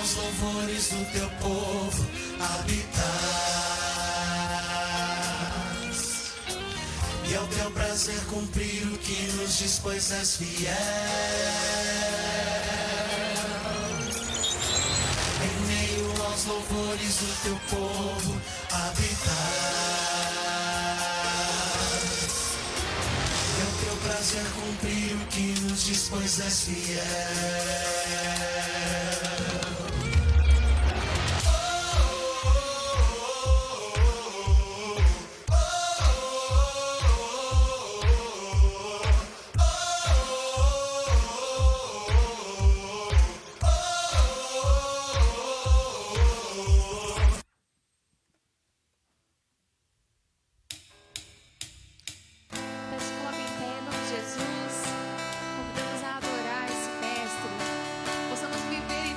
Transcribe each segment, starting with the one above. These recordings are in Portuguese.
aos louvores do teu povo habitas. E é o teu prazer cumprir o que nos diz, pois és fiel. Em meio aos louvores do teu povo habitas. É o teu prazer cumprir o que nos diz, pois és fiel. Jesus, convidamos a adorar esse mestre, possamos viver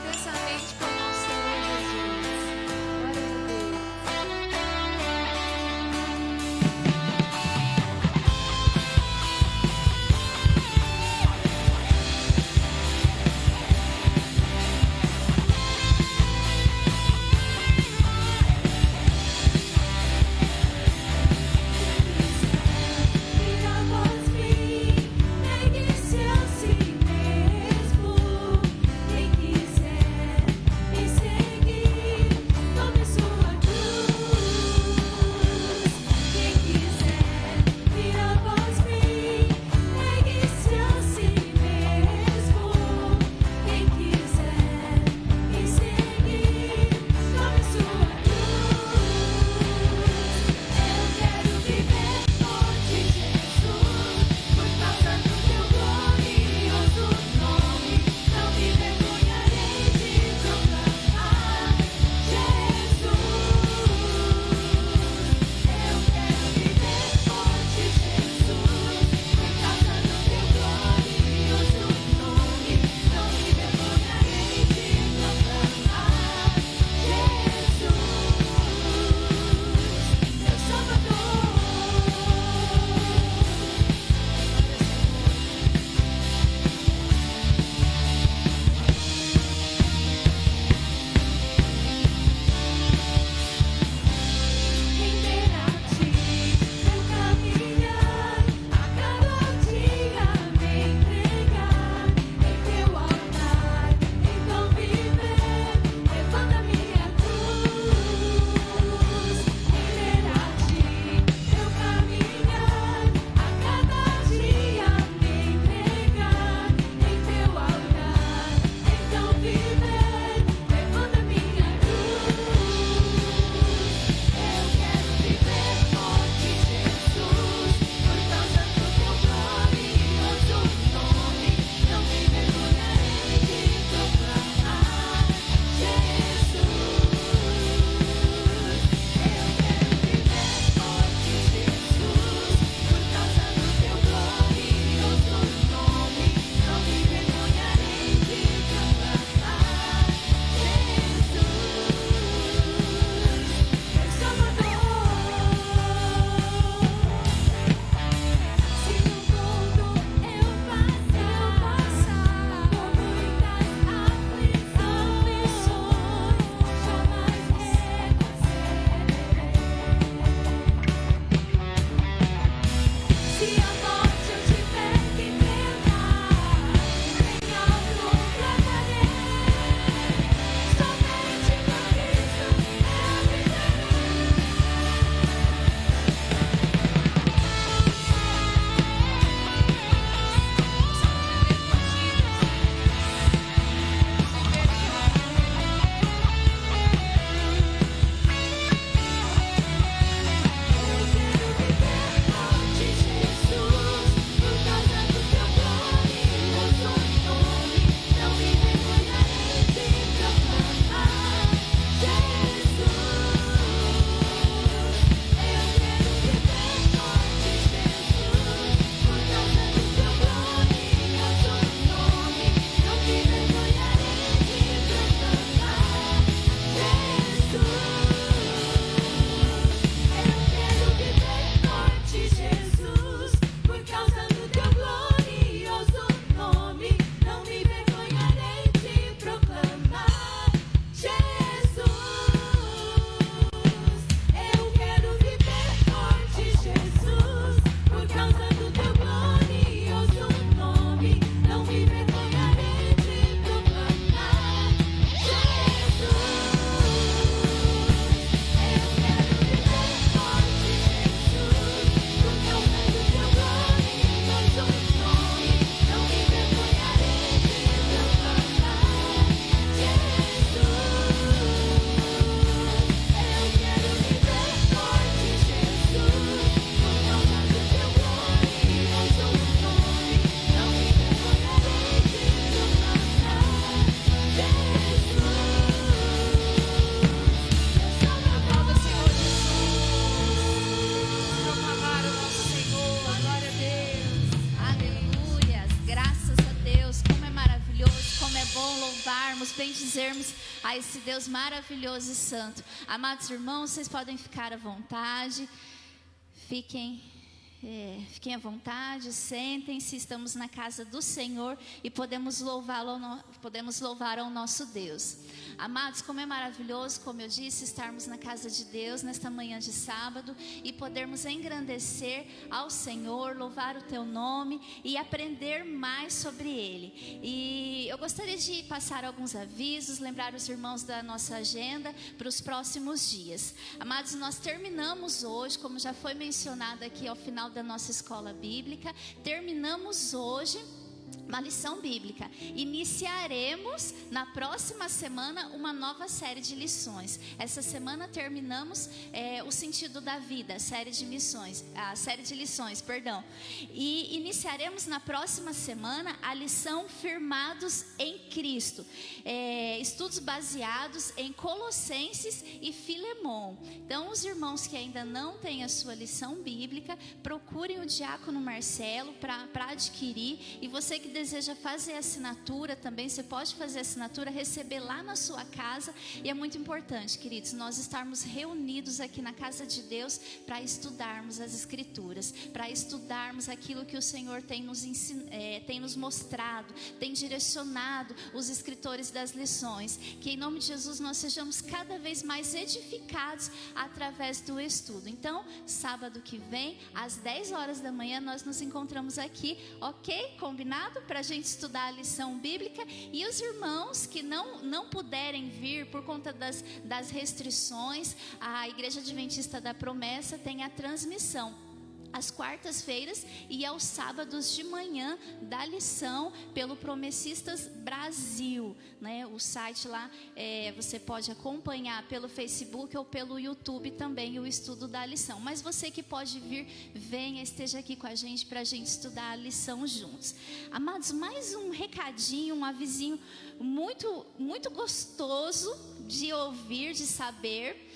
bendizermos a esse Deus maravilhoso e santo. Amados irmãos, vocês podem ficar à vontade, fiquem à vontade, sentem-se. Estamos na casa do Senhor e podemos louvar ao nosso Deus. Amados, como é maravilhoso, como eu disse, estarmos na casa de Deus nesta manhã de sábado e podermos engrandecer ao Senhor, louvar o teu nome e aprender mais sobre Ele. E eu gostaria de passar alguns avisos, lembrar os irmãos da nossa agenda para os próximos dias. Amados, nós terminamos hoje, como já foi mencionado aqui ao final da nossa escola bíblica, terminamos hoje uma lição bíblica. Iniciaremos na próxima semana uma nova série de lições. Essa semana terminamos o sentido da vida, a série de lições, e iniciaremos na próxima semana a lição Firmados em Cristo, estudos baseados em Colossenses e Filemon. Então, os irmãos que ainda não têm a sua lição bíblica, procurem o diácono Marcelo para adquirir. E você que deseja fazer assinatura também, você pode fazer assinatura, receber lá na sua casa. E é muito importante, queridos, nós estarmos reunidos aqui na casa de Deus para estudarmos as Escrituras, para estudarmos aquilo que o Senhor tem nos mostrado, tem direcionado os escritores das lições. Que em nome de Jesus nós sejamos cada vez mais edificados através do estudo. Então, sábado que vem, às 10 horas da manhã, nós nos encontramos aqui, ok? Combinado? Para a gente estudar a lição bíblica. E os irmãos que não puderem vir por conta das restrições, a Igreja Adventista da Promessa tem a transmissão às quartas-feiras e aos sábados de manhã da lição pelo Promessistas Brasil, né? O site lá, você pode acompanhar pelo Facebook ou pelo YouTube também o estudo da lição. Mas você que pode vir, venha, esteja aqui com a gente para a gente estudar a lição juntos. Amados, mais um recadinho, um avisinho muito, muito gostoso de ouvir, de saber.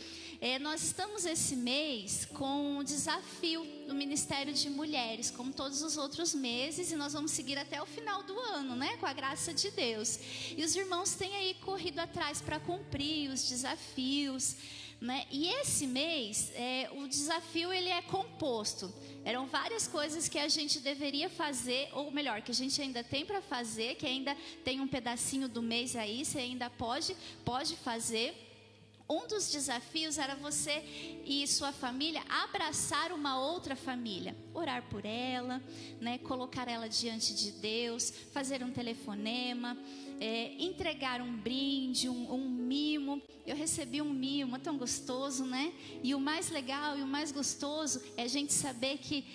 Nós estamos esse mês com um desafio do Ministério de Mulheres, como todos os outros meses, e nós vamos seguir até o final do ano, né? Com a graça de Deus. E os irmãos têm aí corrido atrás para cumprir os desafios, né? E esse mês, o desafio ele é composto. Eram várias coisas que a gente deveria fazer, ou melhor, que a gente ainda tem para fazer, que ainda tem um pedacinho do mês aí, você ainda pode fazer. Um dos desafios era você e sua família abraçar uma outra família, orar por ela, né, colocar ela diante de Deus, fazer um telefonema, entregar um brinde, um mimo. Eu recebi um mimo, é tão gostoso, né? E o mais legal e o mais gostoso é a gente saber que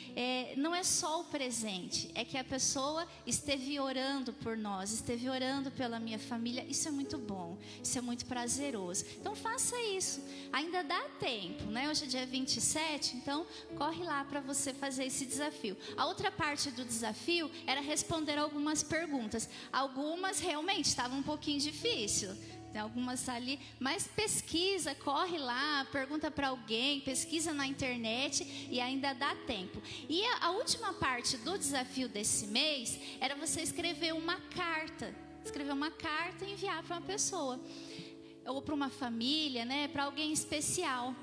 não é só o presente, é que a pessoa esteve orando por nós, esteve orando pela minha família. Isso é muito bom, isso é muito prazeroso. Então faça isso, ainda dá tempo, né? Hoje é dia 27, então corre lá para você fazer esse desafio. A outra parte do desafio era responder algumas perguntas. Algumas realmente estavam um pouquinho difícil, tem algumas ali, mas pesquisa, corre lá, pergunta para alguém, pesquisa na internet e ainda dá tempo. E a última parte do desafio desse mês era você escrever uma carta e enviar para uma pessoa ou para uma família, né, para alguém especial.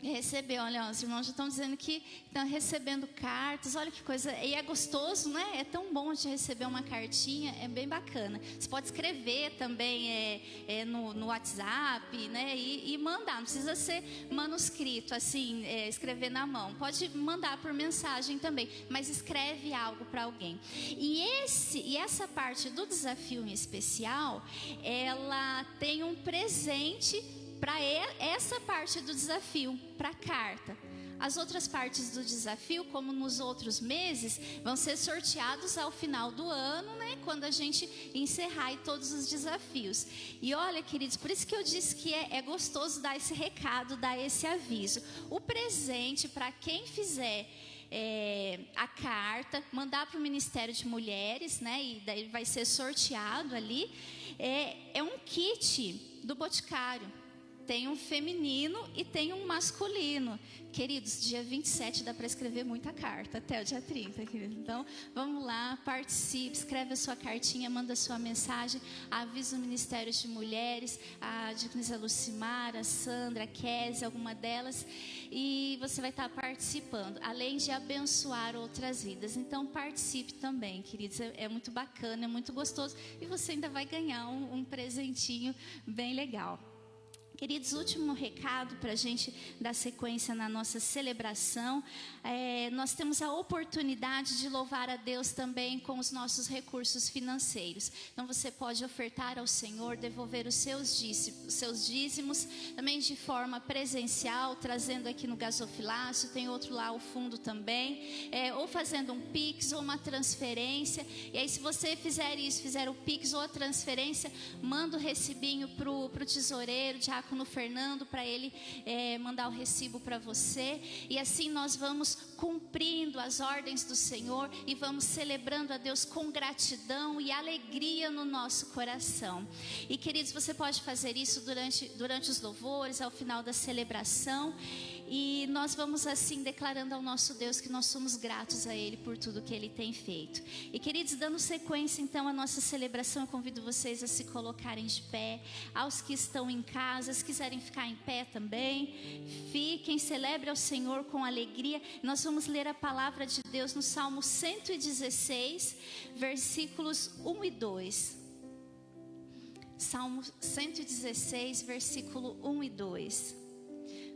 Recebeu, olha, os irmãos já estão dizendo que estão recebendo cartas, olha que coisa, e é gostoso, né? É tão bom de receber uma cartinha, é bem bacana. Você pode escrever também no WhatsApp, né? E mandar, não precisa ser manuscrito, assim, escrever na mão. Pode mandar por mensagem também, mas escreve algo para alguém. E essa parte do desafio em especial, ela tem um presente para essa parte do desafio, para a carta. As outras partes do desafio, como nos outros meses, vão ser sorteados ao final do ano, né? Quando a gente encerrar aí todos os desafios. E olha, queridos, por isso que eu disse que é gostoso dar esse recado, dar esse aviso. O presente para quem fizer a carta, mandar para o Ministério de Mulheres, né? E daí vai ser sorteado ali. É um kit do Boticário. tem um feminino e tem um masculino. Queridos, dia 27 dá para escrever muita carta, até o dia 30, queridos. Então, vamos lá, participe, escreve a sua cartinha, manda a sua mensagem, avisa o Ministério de Mulheres, a Diaconisa Lucimar, a Sandra, a Kézia, alguma delas, e você vai estar participando, além de abençoar outras vidas. Então, participe também, queridos, é muito bacana, é muito gostoso, e você ainda vai ganhar um presentinho bem legal. Queridos, último recado para a gente dar sequência na nossa celebração. Nós temos a oportunidade de louvar a Deus também com os nossos recursos financeiros. Então você pode ofertar ao Senhor, devolver os seus dízimos, também de forma presencial, trazendo aqui no gasofilácio, tem outro lá ao fundo também, ou fazendo um Pix ou uma transferência. E aí, se você fizer isso, fizer o Pix ou a transferência, manda o recibinho para o tesoureiro, Diácono Fernando, para ele mandar o recibo para você. E assim nós vamos cumprindo as ordens do Senhor e vamos celebrando a Deus com gratidão e alegria no nosso coração. E queridos, você pode fazer isso durante os louvores, ao final da celebração. E nós vamos assim declarando ao nosso Deus que nós somos gratos a Ele por tudo que Ele tem feito. E queridos, dando sequência então à nossa celebração, eu convido vocês a se colocarem de pé. Aos que estão em casa, se quiserem ficar em pé também, fiquem, celebre ao Senhor com alegria. Nós vamos ler a palavra de Deus no Salmo 116, versículos 1 e 2. Salmo 116, versículo 1 e 2.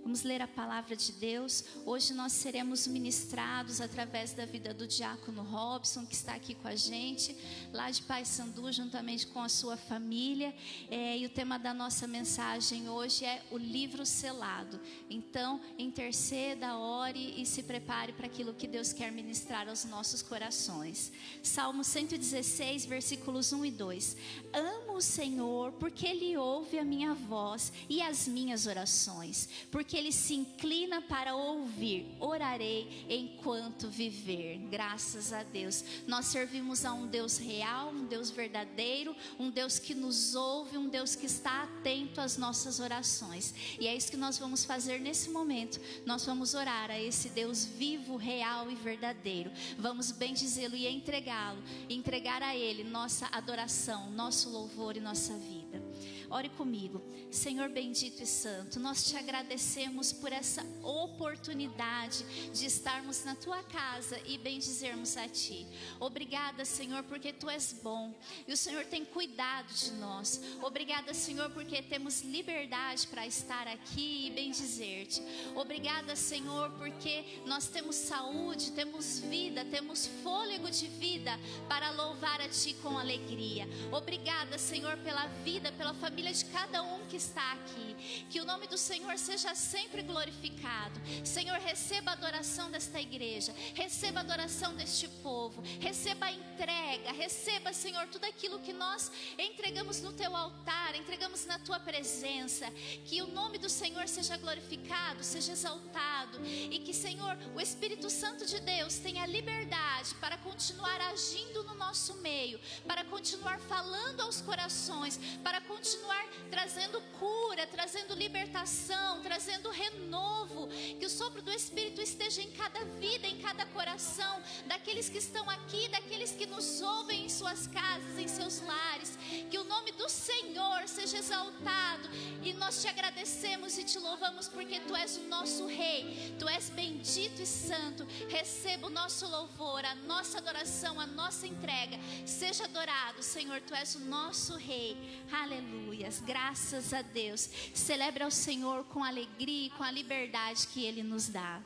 Vamos ler a palavra de Deus. Hoje nós seremos ministrados através da vida do diácono Robson, que está aqui com a gente, lá de Paysandu, juntamente com a sua família. E o tema da nossa mensagem hoje é o livro selado. Então, interceda, ore e se prepare para aquilo que Deus quer ministrar aos nossos corações. Salmo 116, versículos 1 e 2. Amo o Senhor porque Ele ouve a minha voz e as minhas orações, porque Ele se inclina para ouvir. Orarei enquanto viver. Graças a Deus. Nós servimos a um Deus real, um Deus verdadeiro, um Deus que nos ouve, um Deus que está atento às nossas orações. E é isso que nós vamos fazer nesse momento. Nós vamos orar a esse Deus vivo, real e verdadeiro. Vamos bendizê-lo e entregá-lo, entregar a Ele nossa adoração, nosso louvor e nossa vida. Ore comigo. Senhor bendito e santo, nós te agradecemos por essa oportunidade de estarmos na tua casa e bendizermos a ti. Obrigada, Senhor, porque tu és bom e o Senhor tem cuidado de nós. Obrigada, Senhor, porque temos liberdade para estar aqui e bendizer-te. Obrigada, Senhor, porque nós temos saúde, temos vida, temos fôlego de vida para louvar a ti com alegria. Obrigada, Senhor, pela vida, pela família de cada um que está aqui. Que o nome do Senhor seja sempre glorificado. Senhor, receba a adoração desta igreja, receba a adoração deste povo, receba a entrega, receba, Senhor, tudo aquilo que nós entregamos no teu altar, entregamos na tua presença. Que o nome do Senhor seja glorificado, seja exaltado, e que, Senhor, o Espírito Santo de Deus tenha liberdade para continuar agindo no nosso meio, para continuar falando aos corações, para continuar trazendo cura, trazendo libertação, trazendo renovo. Que o sopro do Espírito esteja em cada vida, em cada coração, daqueles que estão aqui, daqueles que nos ouvem em suas casas, em seus lares. Que o nome do Senhor seja exaltado. E nós te agradecemos e te louvamos porque tu és o nosso Rei, tu és bendito e santo. Receba o nosso louvor, a nossa adoração, a nossa entrega. Seja adorado, Senhor, tu és o nosso Rei. Aleluia. Graças a Deus. Celebre ao Senhor com alegria e com a liberdade que Ele nos dá. Para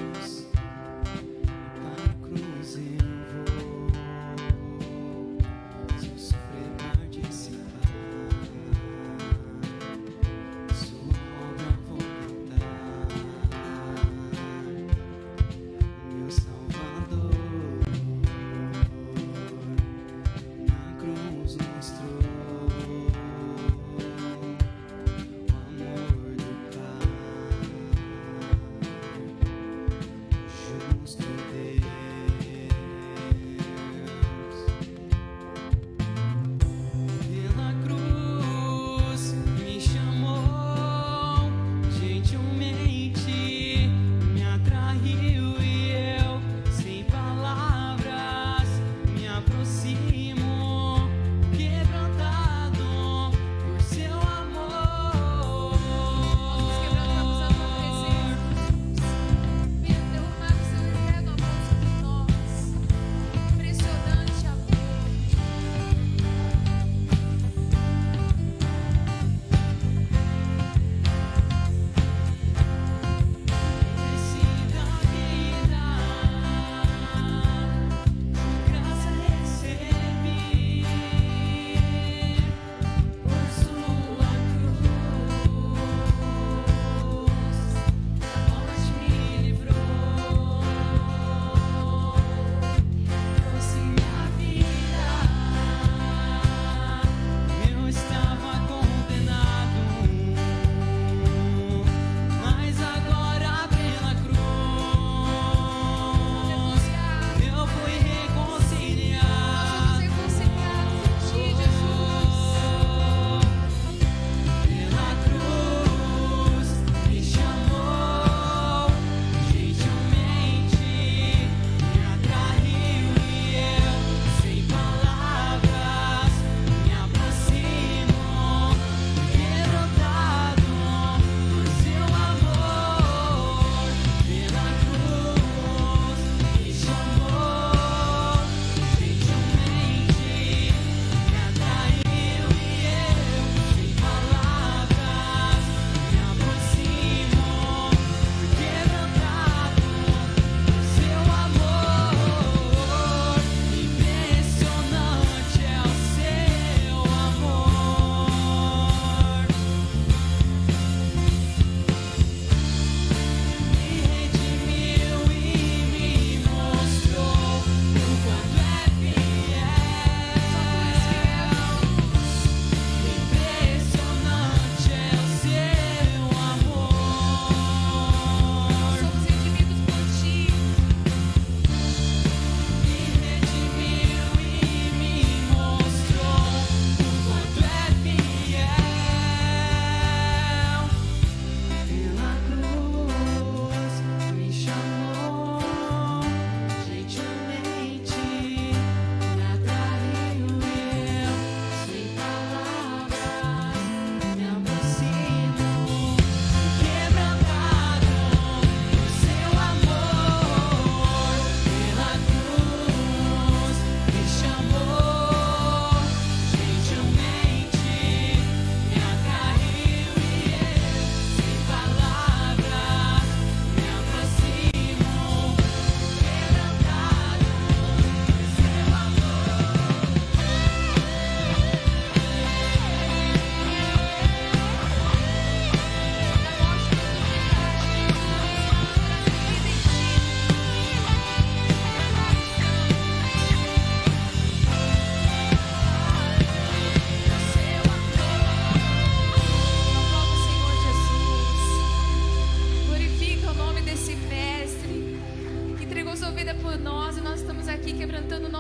a cruz.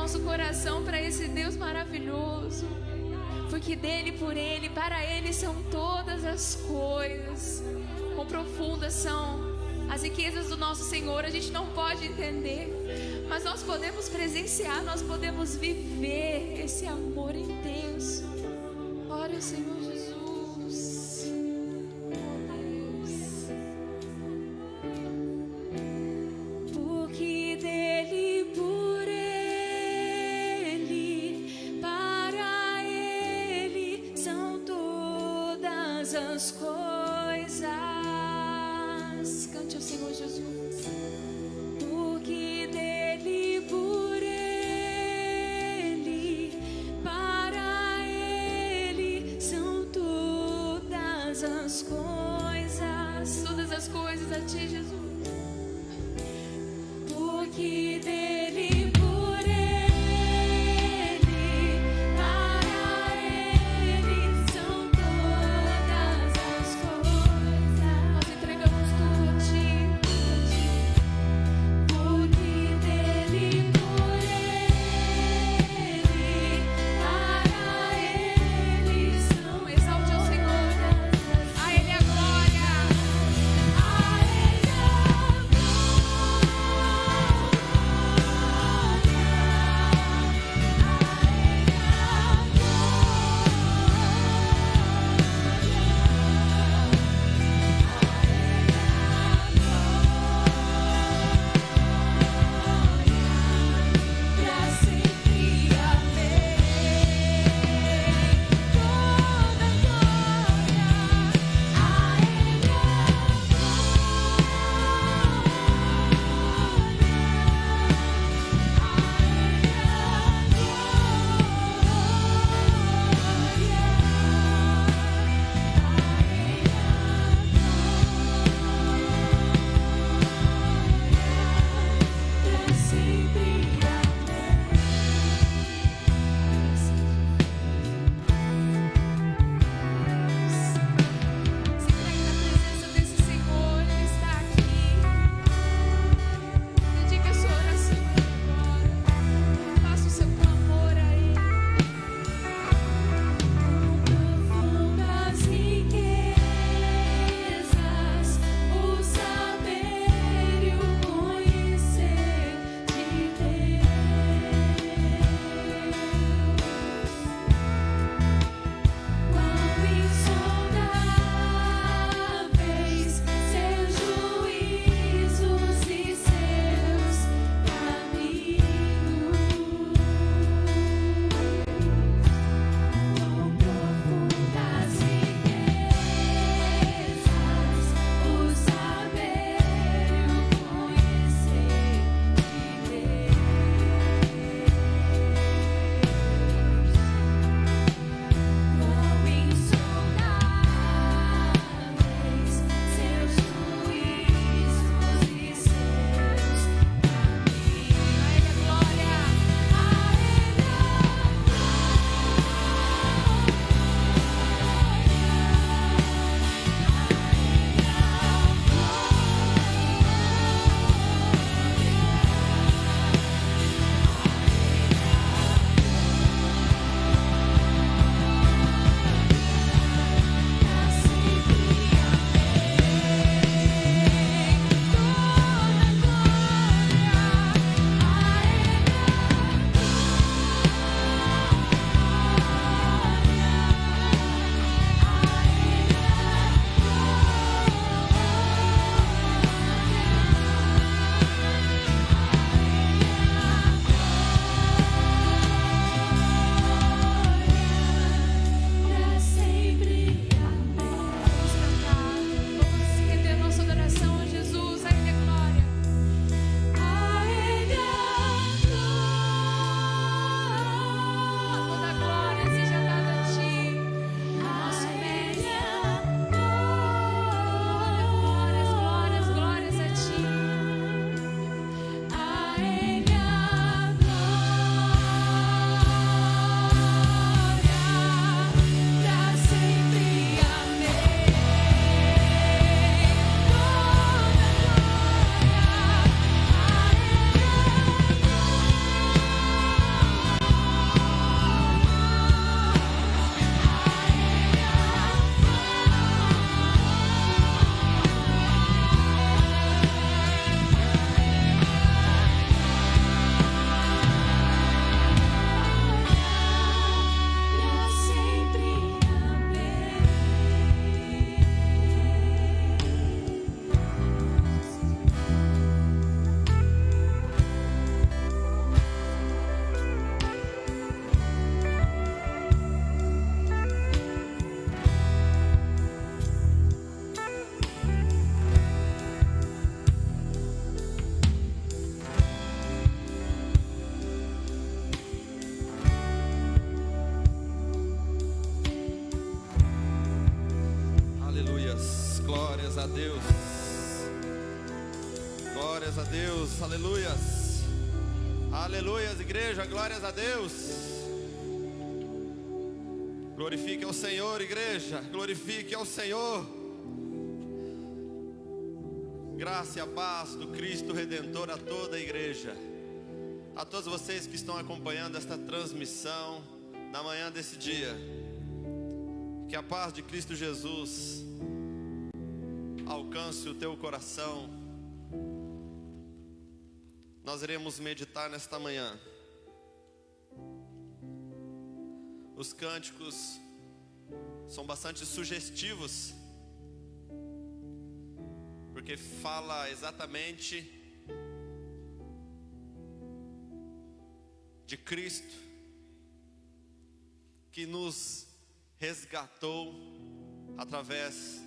nosso coração para esse Deus maravilhoso. Porque dele, por ele, para ele são todas as coisas. Quão profundas são as riquezas do nosso Senhor, a gente não pode entender, mas nós podemos presenciar, nós podemos viver esse amor intenso. Glória ao Senhor Jesus. Oh Deus. Porque dele, por ele, para ele são todas as coisas. Cante ao Senhor Jesus. Porque dele, por ele, para ele são todas as coisas a ti, Jesus. Porque dele, por ele, para ele são todas as coisas. Nós entregamos tudo a ti. Porque dele, por ele, para ele são. Exalte ao Senhor. A ele a glória. A ele a Glórias a Deus. Glórias a Deus. Aleluias. Aleluias, igreja. Glórias a Deus. Glorifique ao Senhor, igreja. Glorifique ao Senhor. Graça e a paz do Cristo Redentor a toda a igreja. A todos vocês que estão acompanhando esta transmissão na manhã desse dia. Que a paz de Cristo Jesus alcance o teu coração. Nós iremos meditar nesta manhã. Os cânticos são bastante sugestivos, porque fala exatamente de Cristo, que nos resgatou através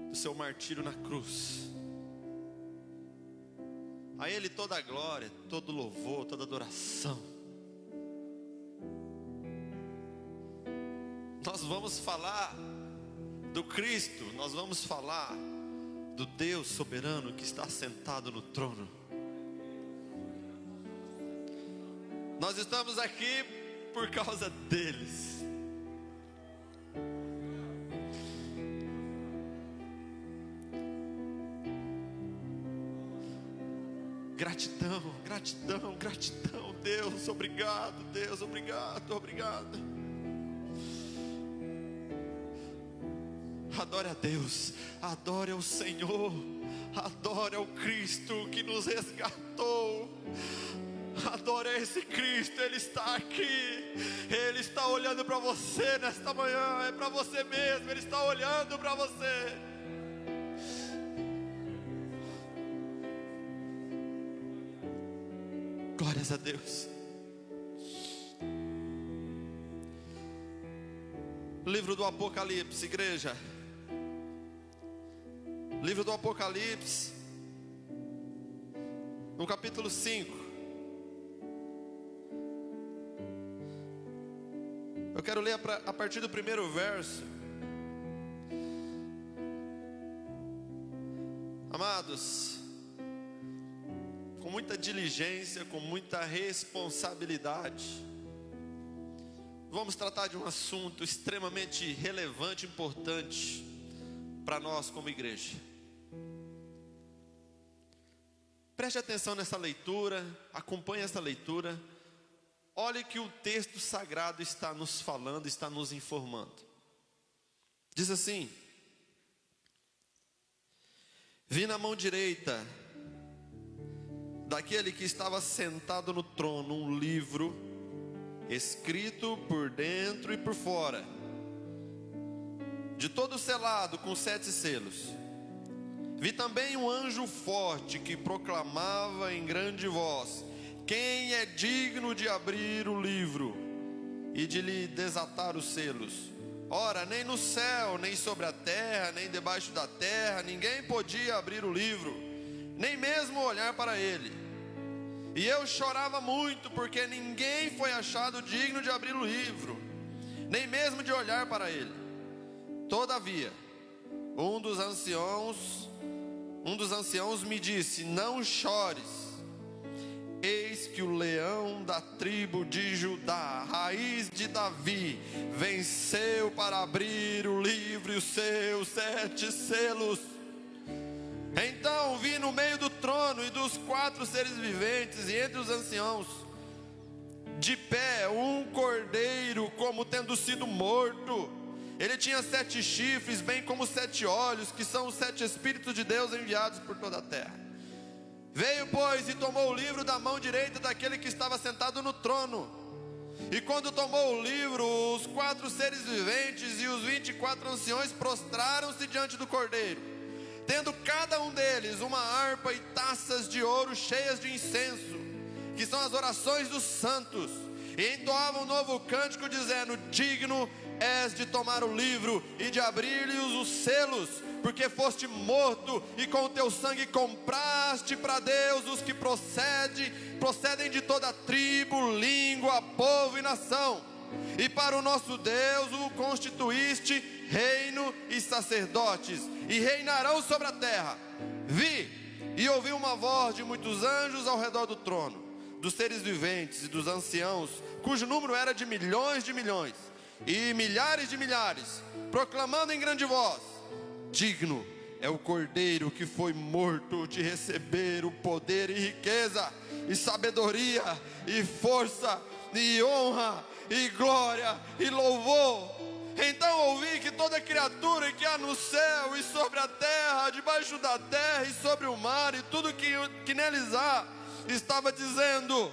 do seu martírio na cruz. A Ele toda a glória, todo louvor, toda adoração. Nós vamos falar do Cristo, nós vamos falar do Deus soberano que está sentado no trono. Nós estamos aqui por causa deles. Gratidão, gratidão, gratidão. Deus, obrigado. Deus, obrigado, obrigado. Adore a Deus, adore ao Senhor, adore ao Cristo que nos resgatou. Adore esse Cristo, Ele está aqui. Ele está olhando para você nesta manhã. É para você mesmo, Ele está olhando para você. Glórias a Deus. Livro do Apocalipse, igreja. Livro do Apocalipse, no capítulo 5. Eu quero ler a partir do primeiro verso. Amados, com muita diligência, com muita responsabilidade, vamos tratar de um assunto extremamente relevante e importante para nós como igreja. Preste atenção nessa leitura, acompanhe essa leitura. Olhe que o texto sagrado está nos falando, está nos informando. Diz assim: vi na mão direita daquele que estava sentado no trono um livro escrito por dentro e por fora, de todo selado com 7 selos. Vi também um anjo forte que proclamava em grande voz: quem é digno de abrir o livro e de lhe desatar os selos? Ora, nem no céu, nem sobre a terra, nem debaixo da terra, ninguém podia abrir o livro, nem mesmo olhar para ele. E eu chorava muito, porque ninguém foi achado digno de abrir o livro, nem mesmo de olhar para ele. Todavia, um dos anciãos me disse: não chores. Eis que o leão da tribo de Judá, raiz de Davi, venceu para abrir o livro e os seus 7 selos. Então vi no meio do trono e dos 4 seres viventes e entre os anciãos, de pé, um cordeiro como tendo sido morto. Ele tinha 7 chifres, bem como 7 olhos, que são os 7 Espíritos de Deus enviados por toda a terra. Veio, pois, e tomou o livro da mão direita daquele que estava sentado no trono. E quando tomou o livro, os 4 seres viventes e os 24 anciões prostraram-se diante do cordeiro, tendo cada um deles uma harpa e taças de ouro cheias de incenso, que são as orações dos santos, e entoavam um novo cântico, dizendo: digno és de tomar o livro e de abrir-lhe os selos, porque foste morto e com o teu sangue compraste para Deus os que procedem de toda tribo, língua, povo e nação. e para o nosso Deus o constituíste reino e sacerdotes, e reinarão sobre a terra. Vi e ouvi uma voz de muitos anjos ao redor do trono, dos seres viventes e dos anciãos, cujo número era de milhões e milhares de milhares, proclamando em grande voz: digno é o Cordeiro que foi morto de receber o poder e riqueza, e sabedoria, e força, e honra, e glória, e louvor. Então ouvi que toda criatura que há no céu e sobre a terra, debaixo da terra e sobre o mar, e tudo que neles há, estava dizendo: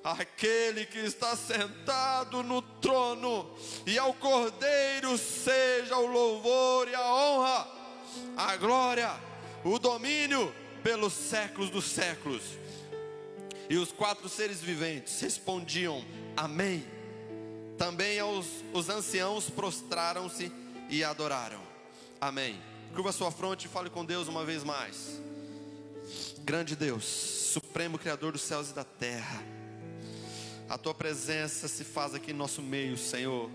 aquele que está sentado no trono e ao Cordeiro seja o louvor e a honra, a glória, o domínio pelos séculos dos séculos. E os 4 seres viventes respondiam: amém. Também os anciãos prostraram-se e adoraram. Amém. Curva sua fronte e fale com Deus uma vez mais. Grande Deus, supremo Criador dos céus e da terra, a Tua presença se faz aqui em nosso meio, Senhor.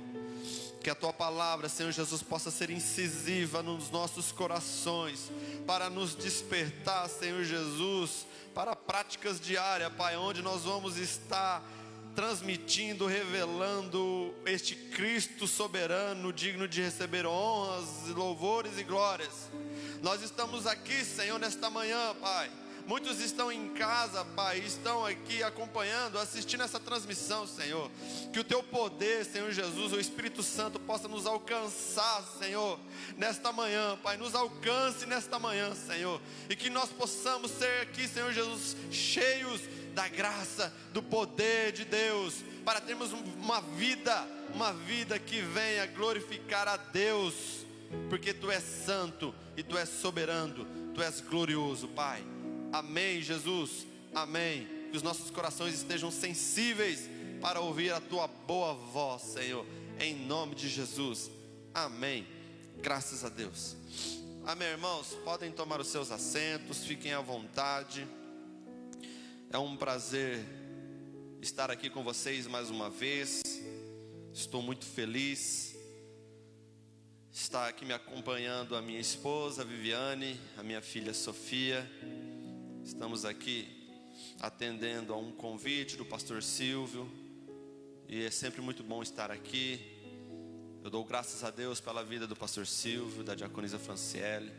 Que a Tua palavra, Senhor Jesus, possa ser incisiva nos nossos corações, para nos despertar, Senhor Jesus, para práticas diárias, Pai, onde nós vamos estar transmitindo, revelando este Cristo soberano, digno de receber honras, louvores e glórias. Nós estamos aqui, Senhor, nesta manhã, Pai. Muitos estão em casa, Pai, estão aqui acompanhando, assistindo essa transmissão, Senhor. Que o Teu poder, Senhor Jesus, o Espírito Santo possa nos alcançar, Senhor, nesta manhã, Pai. Nos alcance nesta manhã, Senhor. E que nós possamos ser aqui, Senhor Jesus, cheios da graça, do poder de Deus, para termos uma vida que venha glorificar a Deus, porque Tu és santo e Tu és soberano, Tu és glorioso, Pai. Amém, Jesus, amém. Que os nossos corações estejam sensíveis para ouvir a Tua boa voz, Senhor, em nome de Jesus, amém. Graças a Deus. Amém, irmãos, podem tomar os seus assentos, fiquem à vontade. É um prazer estar aqui com vocês mais uma vez. Estou muito feliz. Está aqui me acompanhando a minha esposa Viviane, a minha filha Sofia. Estamos aqui atendendo a um convite do pastor Silvio, e é sempre muito bom estar aqui. Eu dou graças a Deus pela vida do pastor Silvio, da diaconisa Franciele,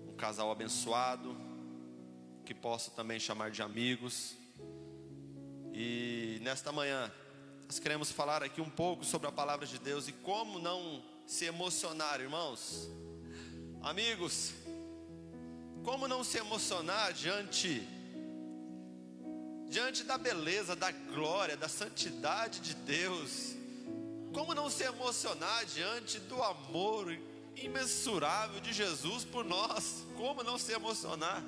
um casal abençoado, que posso também chamar de amigos. E nesta manhã nós queremos falar aqui um pouco sobre a palavra de Deus e como não se emocionar, irmãos, amigos. Como não se emocionar diante da beleza, da glória, da santidade de Deus? Como não se emocionar diante do amor imensurável de Jesus por nós? Como não se emocionar?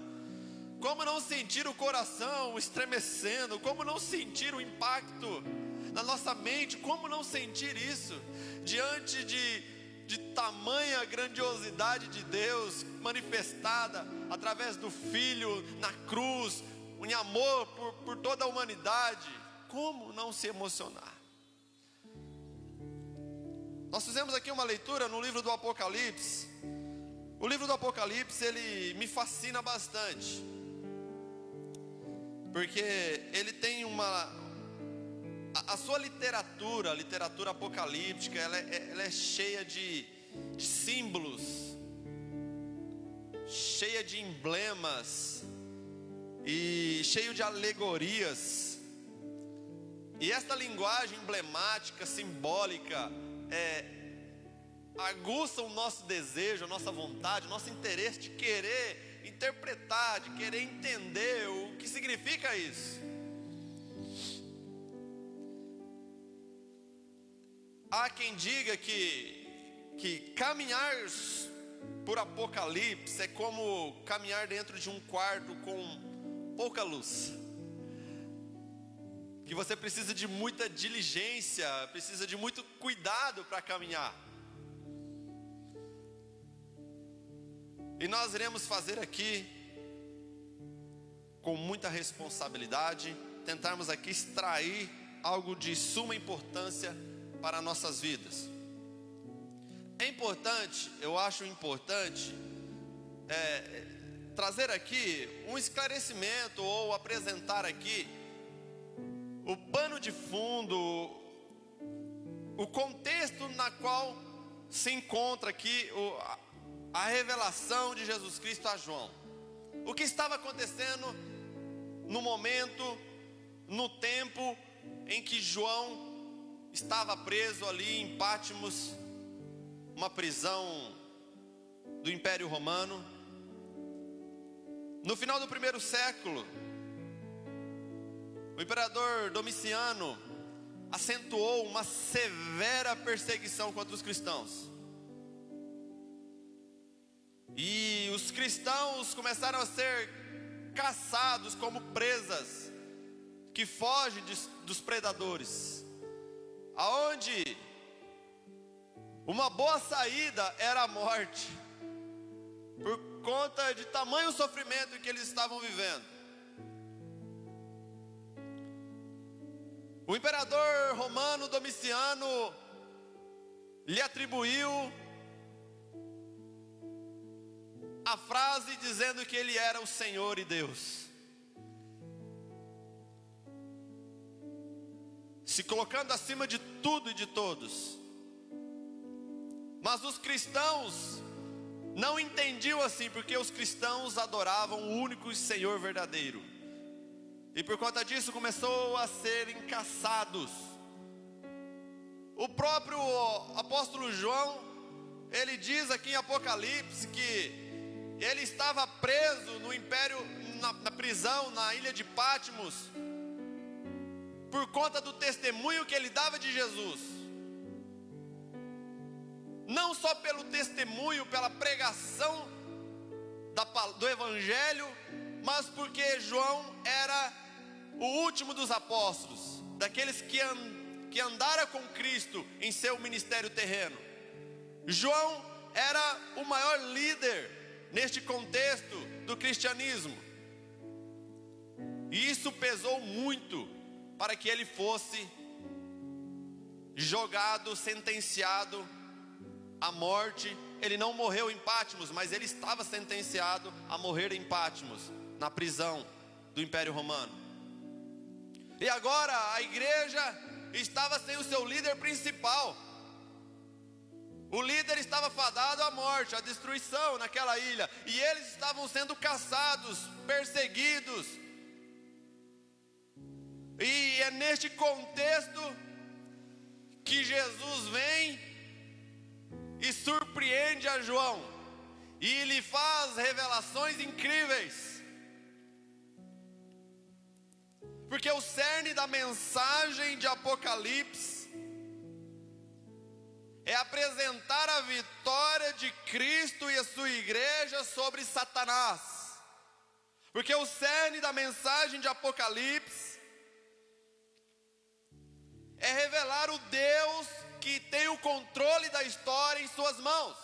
Como não sentir o coração estremecendo? Como não sentir o impacto na nossa mente? Como não sentir isso diante de tamanha grandiosidade de Deus manifestada através do Filho na cruz, em amor por toda a humanidade? Como não se emocionar? Nós fizemos aqui uma leitura no livro do Apocalipse. O livro do Apocalipse, ele me fascina bastante, porque ele tem a sua literatura, a literatura apocalíptica, ela é cheia de símbolos, cheia de emblemas e cheio de alegorias. E esta linguagem emblemática, simbólica, aguça o nosso desejo, a nossa vontade, o nosso interesse de querer interpretar, de querer entender o que significa isso. Há quem diga que caminhar por Apocalipse é como caminhar dentro de um quarto com pouca luz, que você precisa de muita diligência, precisa de muito cuidado para caminhar. E nós iremos fazer aqui, com muita responsabilidade, tentarmos aqui extrair algo de suma importância para nossas vidas. É importante, eu acho importante trazer aqui um esclarecimento ou apresentar aqui o pano de fundo, o contexto na qual se encontra aqui a revelação de Jesus Cristo a João. O que estava acontecendo no momento, no tempo em que João estava preso ali em Pátimos, uma prisão do Império Romano. No final do primeiro século, o imperador Domiciano acentuou uma severa perseguição contra os cristãos. E os cristãos começaram a ser caçados como presas que fogem dos predadores, aonde uma boa saída era a morte, por conta de tamanho sofrimento que eles estavam vivendo. O imperador romano Domiciano lhe atribuiu a frase dizendo que ele era o Senhor e Deus, se colocando acima de tudo e de todos. Mas os cristãos não entendiam assim, porque os cristãos adoravam o único Senhor verdadeiro. E por conta disso começou a serem caçados. O próprio apóstolo João, ele diz aqui em Apocalipse que ele estava preso no império, na prisão, na ilha de Pátimos, por conta do testemunho que ele dava de Jesus. Não só pelo testemunho, pela pregação do Evangelho, mas porque João era o último dos apóstolos, daqueles que andaram com Cristo em seu ministério terreno. João era o maior líder neste contexto do cristianismo, e isso pesou muito para que ele fosse jogado, sentenciado à morte. Ele não morreu em Pátimos, mas ele estava sentenciado a morrer em Pátimos, na prisão do Império Romano. E agora a igreja estava sem o seu líder principal. O líder estava fadado à morte, à destruição naquela ilha, e eles estavam sendo caçados, perseguidos. E é neste contexto que Jesus vem e surpreende a João, e lhe faz revelações incríveis. Porque o cerne da mensagem de Apocalipse é apresentar a vitória de Cristo e a sua igreja sobre Satanás. Porque o cerne da mensagem de Apocalipse é revelar o Deus que tem o controle da história em suas mãos.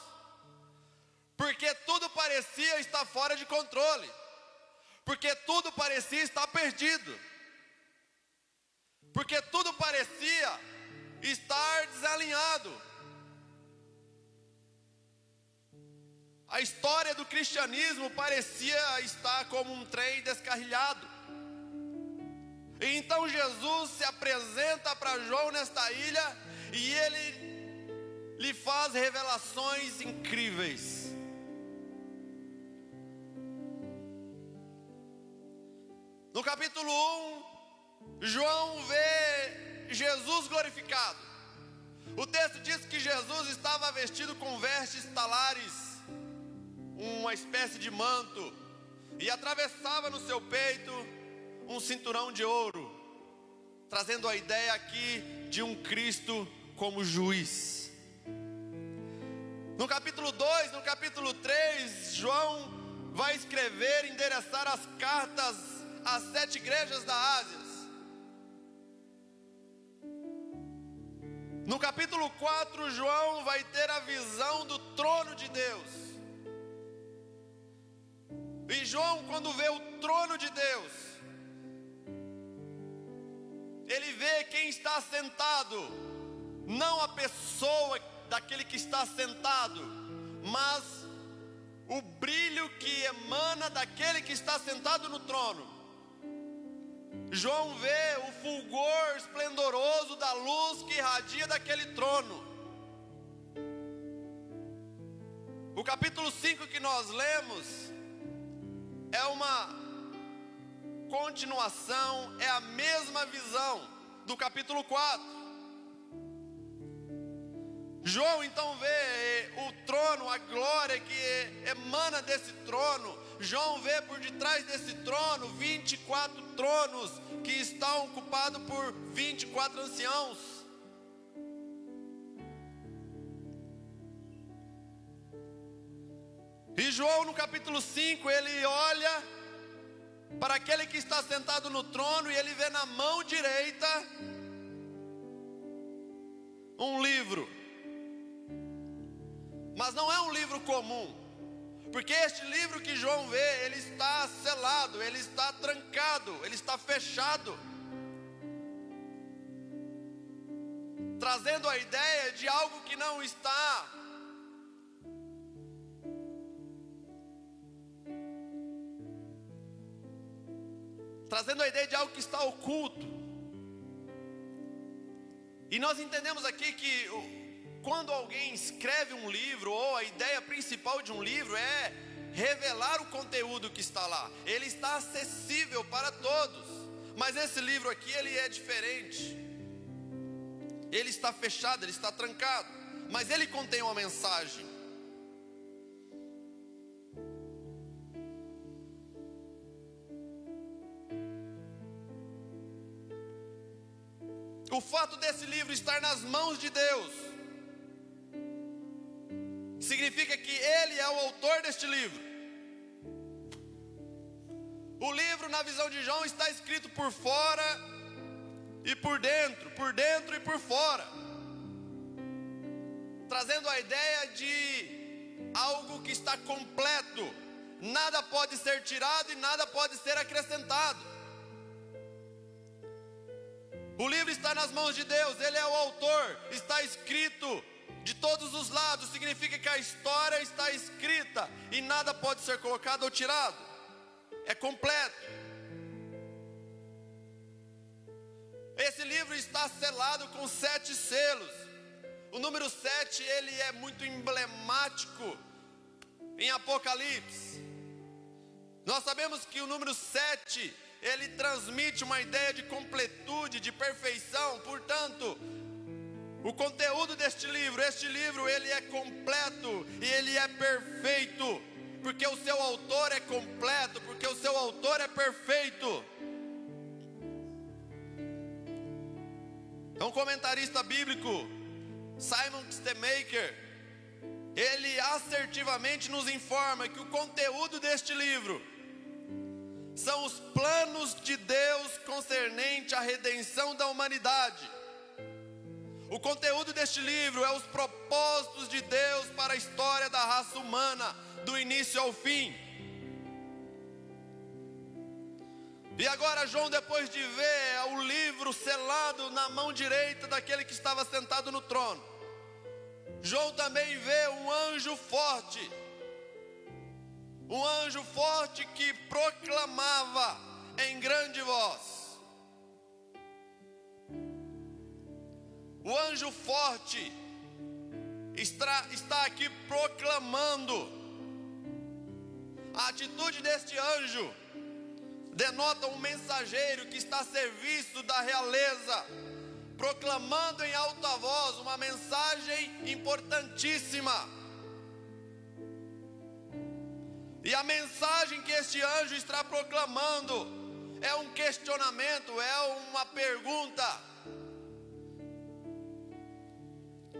Porque tudo parecia estar fora de controle. Porque tudo parecia estar perdido. Porque tudo parecia estar desalinhado. A história do cristianismo parecia estar como um trem descarrilhado. E então Jesus se apresenta para João nesta ilha, e ele lhe faz revelações incríveis. No capítulo 1, João vê Jesus glorificado. O texto diz que Jesus estava vestido com vestes talares, uma espécie de manto, e atravessava no seu peito um cinturão de ouro, trazendo a ideia aqui de um Cristo como juiz. No capítulo 2, no capítulo 3, João vai escrever, endereçar as cartas às 7 igrejas da Ásia. No capítulo 4, João vai ter a visão do trono de Deus. E João, quando vê o trono de Deus, ele ele vê quem está sentado, não a pessoa daquele que está sentado, mas o brilho que emana daquele que está sentado no trono. João vê o fulgor esplendoroso da luz que irradia daquele trono. O capítulo 5 que nós lemos é uma continuação, é a mesma visão do capítulo 4. João então vê o trono, a glória que emana desse trono. João vê por detrás desse trono 24 tronos que estão ocupados por 24 anciãos. E João no capítulo 5, ele olha para aquele que está sentado no trono e ele vê na mão direita um livro. Mas não é um livro comum, porque este livro que João vê, ele está selado, ele está trancado, ele está fechado, trazendo a ideia de algo que não está oculto. E nós entendemos aqui que quando alguém escreve um livro, ou a ideia principal de um livro é revelar o conteúdo que está lá. Ele está acessível para todos. Mas esse livro aqui, ele é diferente. Ele está fechado, ele está trancado, mas ele contém uma mensagem. O fato desse livro estar nas mãos de Deus significa que Ele é o autor deste livro. O livro, na visão de João, está escrito por fora e por dentro e por fora, trazendo a ideia de algo que está completo. Nada pode ser tirado e nada pode ser acrescentado. O livro está nas mãos de Deus, Ele é o autor, está escrito de todos os lados, significa que a história está escrita e nada pode ser colocado ou tirado, é completo. Esse livro está selado com 7 selos. O número 7, ele é muito emblemático em Apocalipse. Nós sabemos que o número 7, ele transmite uma ideia de completude, de perfeição. Portanto, o conteúdo deste livro, ele é completo e ele é perfeito, porque o seu autor é completo, porque o seu autor é perfeito. Um comentarista bíblico, Simon Stemaker, ele assertivamente nos informa que o conteúdo deste livro são os planos de Deus concernente à redenção da humanidade. O conteúdo deste livro é os propósitos de Deus para a história da raça humana, do início ao fim. E agora João, depois de ver o livro selado na mão direita daquele que estava sentado no trono, João também vê um anjo forte. Um anjo forte que proclamava em grande voz. O anjo forte está aqui proclamando. A atitude deste anjo denota um mensageiro que está a serviço da realeza, proclamando em alta voz uma mensagem importantíssima. E a mensagem que este anjo está proclamando é um questionamento, é uma pergunta: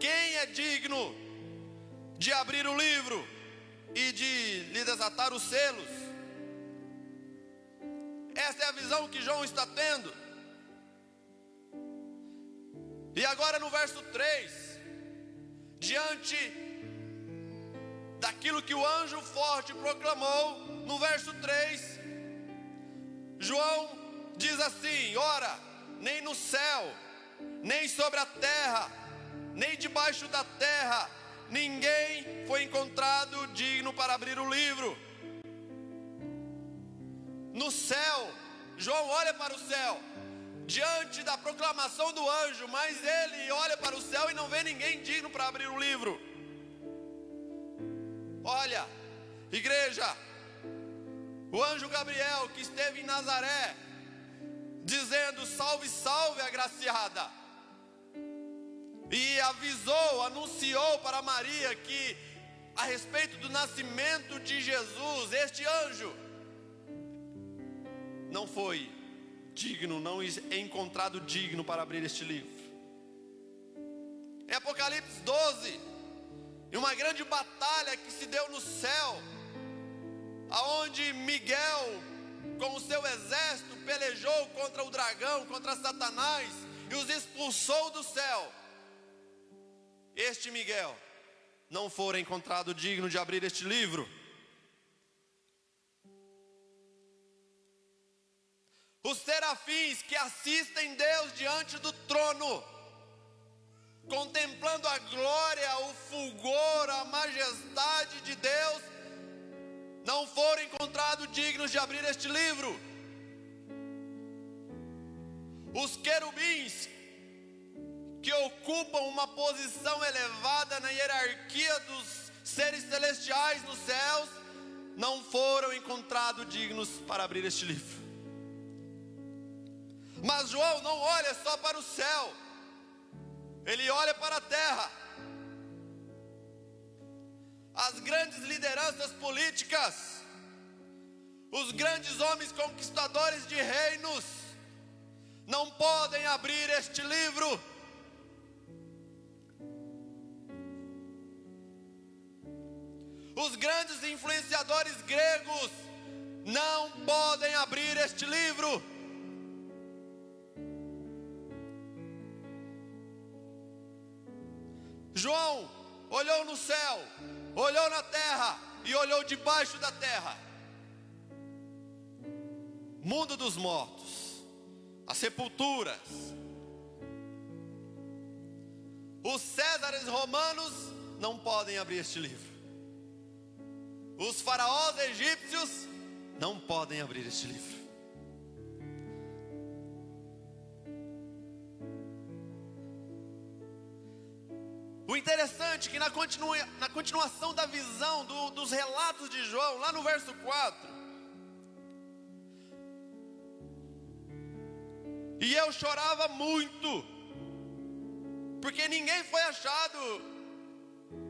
quem é digno de abrir o livro e de lhe desatar os selos? Essa é a visão que João está tendo. E agora no verso 3, diante daquilo que o anjo forte proclamou, no verso 3, João diz assim: ora, nem no céu, nem sobre a terra, nem debaixo da terra, ninguém foi encontrado digno para abrir o livro. No céu, João olha para o céu, diante da proclamação do anjo, mas ele olha para o céu e não vê ninguém digno para abrir o livro. Olha, igreja, o anjo Gabriel que esteve em Nazaré, dizendo: salve, salve, agraciada, e avisou, anunciou para Maria que a respeito do nascimento de Jesus, este anjo não foi digno, não é encontrado digno para abrir este livro. Em Apocalipse 12, em uma grande batalha que se deu no céu, aonde Miguel com o seu exército pelejou contra o dragão, contra Satanás, e os expulsou do céu, este Miguel não foi encontrado digno de abrir este livro. Os serafins que assistem Deus diante do trono, contemplando a glória, o fulgor, a majestade de Deus, não foram encontrados dignos de abrir este livro. Os querubins, que ocupam uma posição elevada na hierarquia dos seres celestiais nos céus, não foram encontrados dignos para abrir este livro. Mas João não olha só para o céu, ele olha para a terra. As grandes lideranças políticas, os grandes homens conquistadores de reinos, não podem abrir este livro. Os grandes influenciadores gregos não podem abrir este livro. João olhou no céu, olhou na terra e olhou debaixo da terra. Mundo dos mortos, as sepulturas. Os césares romanos não podem abrir este livro. Os faraós egípcios não podem abrir este livro. O interessante é que na continuação da visão dos relatos de João, lá no verso 4, e eu chorava muito, porque ninguém foi achado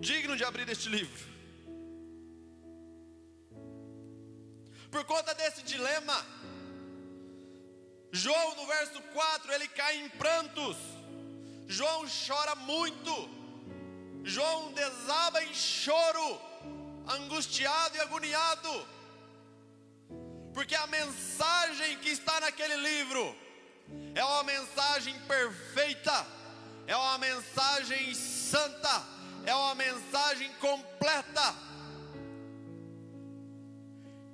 digno de abrir este livro. Por conta desse dilema, João no verso 4, ele cai em prantos. João chora muito. João desaba em choro, angustiado e agoniado, porque a mensagem que está naquele livro é uma mensagem perfeita, é uma mensagem santa, é uma mensagem completa,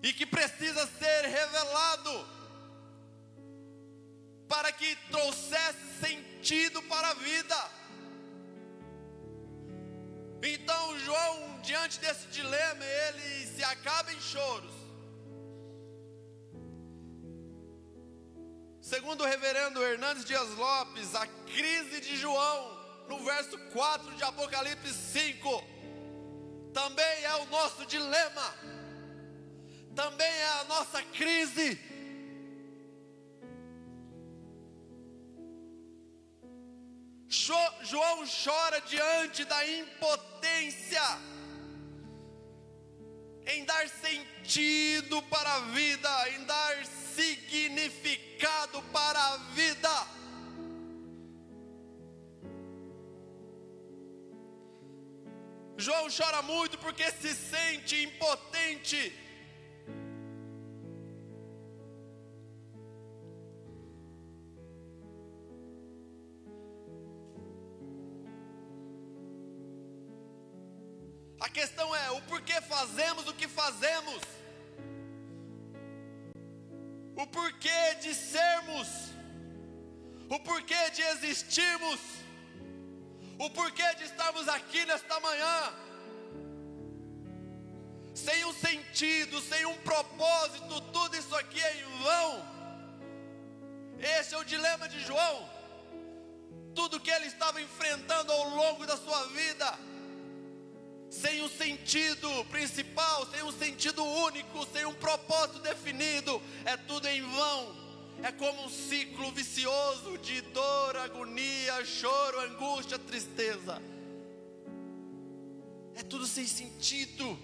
e que precisa ser revelado para que trouxesse sentido para a vida. Então João, diante desse dilema, ele se acaba em choros. Segundo o reverendo Hernandes Dias Lopes, a crise de João, no verso 4 de Apocalipse 5, também é o nosso dilema, também é a nossa crise. João chora diante da impotência em dar sentido para a vida, em dar significado para a vida. João chora muito porque se sente impotente. A questão é o porquê fazemos o que fazemos, o porquê de sermos o porquê de existirmos, o porquê de estarmos aqui nesta manhã. Sem um sentido, sem um propósito, tudo isso aqui é em vão. Esse é o dilema de João. Tudo que ele estava enfrentando ao longo da sua vida, sem um sentido principal, sem um sentido único, sem um propósito definido, é tudo em vão. É como um ciclo vicioso de dor, agonia, choro, angústia, tristeza. É tudo sem sentido.